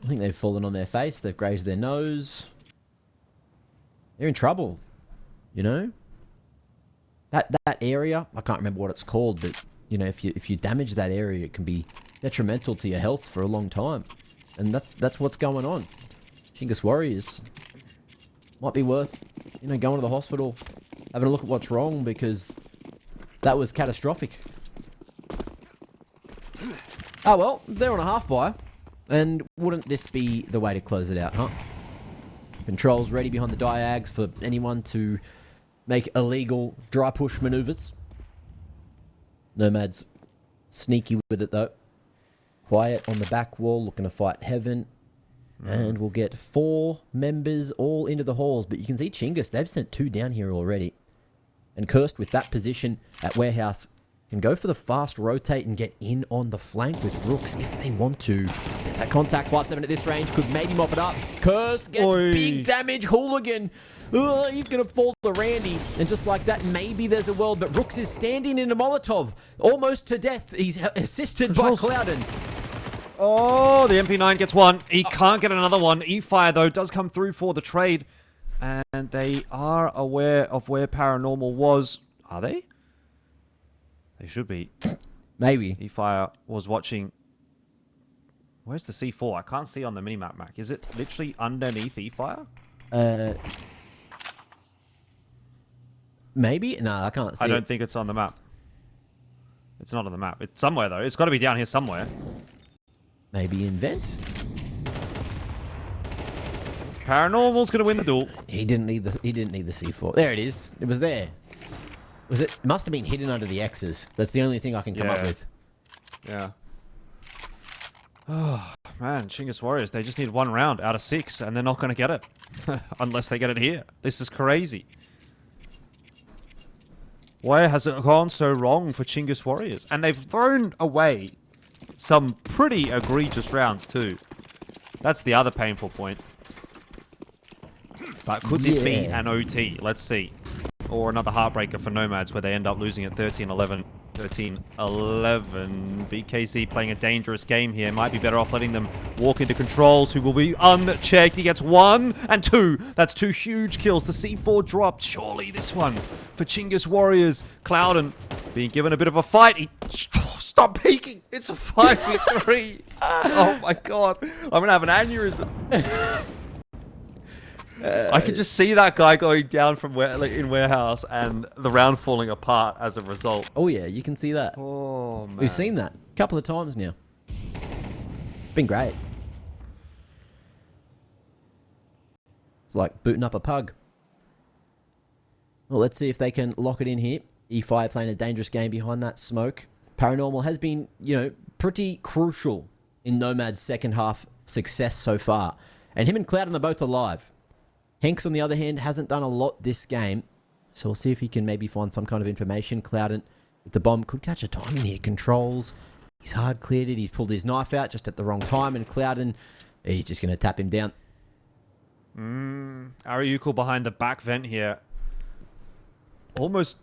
I think they've fallen on their face. They've grazed their nose. They're in trouble, you know? That area, I can't remember what it's called, but, you know, if you damage that area, it can be detrimental to your health for a long time. And that's what's going on. Chinggis Warriors might be worth, you know, going to the hospital, having a look at what's wrong, because that was catastrophic. Oh well, they're on a half buy, and wouldn't this be the way to close it out, huh? Controls ready behind the diags for anyone to make illegal dry push maneuvers. NomadS sneaky with it though. Quiet on the back wall, looking to fight heaven. And we'll get 4 members all into the halls. But you can see Chinggis, they've sent 2 down here already. And Cursed with that position at warehouse can go for the fast rotate and get in on the flank with Rooks if they want to. There's that contact. 5-7 at this range. Could maybe mop it up. Cursed gets big damage. Hooligan. He's going to fall to Randy. And just like that, maybe there's a world. But Rooks is standing in a Molotov. Almost to death. He's assisted by Clouden. Oh, the MP9 gets one. He can't get another one. E-Fire, though, does come through for the trade. And they are aware of where Paranormal was. Are they? They should be. Maybe. E-Fire was watching. Where's the C4? I can't see on the minimap, Mac. Is it literally underneath E-Fire? Maybe? No, I can't see I don't think it's on the map. It's not on the map. It's somewhere, though. It's got to be down here somewhere. Maybe in vent. Paranormal's gonna win the duel. He didn't need the C4. There it is. It was there. Was it? It must have been hidden under the X's. That's the only thing I can come up with. Yeah. Oh man, Chinggis Warriors. They just need 1 round out of 6, and they're not gonna get it unless they get it here. This is crazy. Why has it gone so wrong for Chinggis Warriors? And they've thrown away some pretty egregious rounds too. That's the other painful point. But could this be an OT? Let's see. Or another heartbreaker for NomadS where they end up losing at 13-11. 13-11. BKZ playing a dangerous game here. Might be better off letting them walk into controls, who will be unchecked. He gets 1 and 2. That's 2 huge kills. The C4 dropped. Surely this one for Chinggis Warriors. Clouden being given a bit of a fight. Stop peeking. It's a 5v3. Oh my god. I'm going to have an aneurysm. I can just see that guy going down from in warehouse and the round falling apart as a result. Oh yeah, you can see that. Oh man. We've seen that a couple of times now. It's been great. It's like booting up a pug. Well, let's see if they can lock it in here. E-Fire playing a dangerous game behind that smoke. Paranormal has been, you know, pretty crucial in NomadS' second half success so far. And him and Clouden are both alive. Hanks, on the other hand, hasn't done a lot this game. So we'll see if he can maybe find some kind of information. Clouden with the bomb could catch a timing here. Controls. He's hard cleared it. He's pulled his knife out just at the wrong time. And Clouden, he's just going to tap him down. Ariuko behind the back vent here. Almost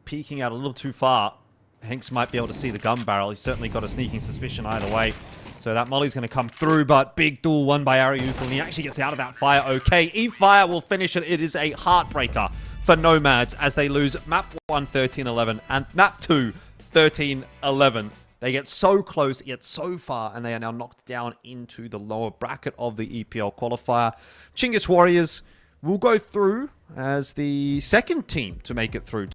peeking out a little too far. Hanks might be able to see the gun barrel. He's certainly got a sneaking suspicion either way. So that molly's going to come through, but big duel won by Ariuko, and he actually gets out of that fire okay. E-Fire will finish it. It is a heartbreaker for NomadS as they lose map 1, 13-11, and map 2, 13-11. They get so close, yet so far, and they are now knocked down into the lower bracket of the EPL qualifier. Chinggis Warriors will go through as the second team to make it through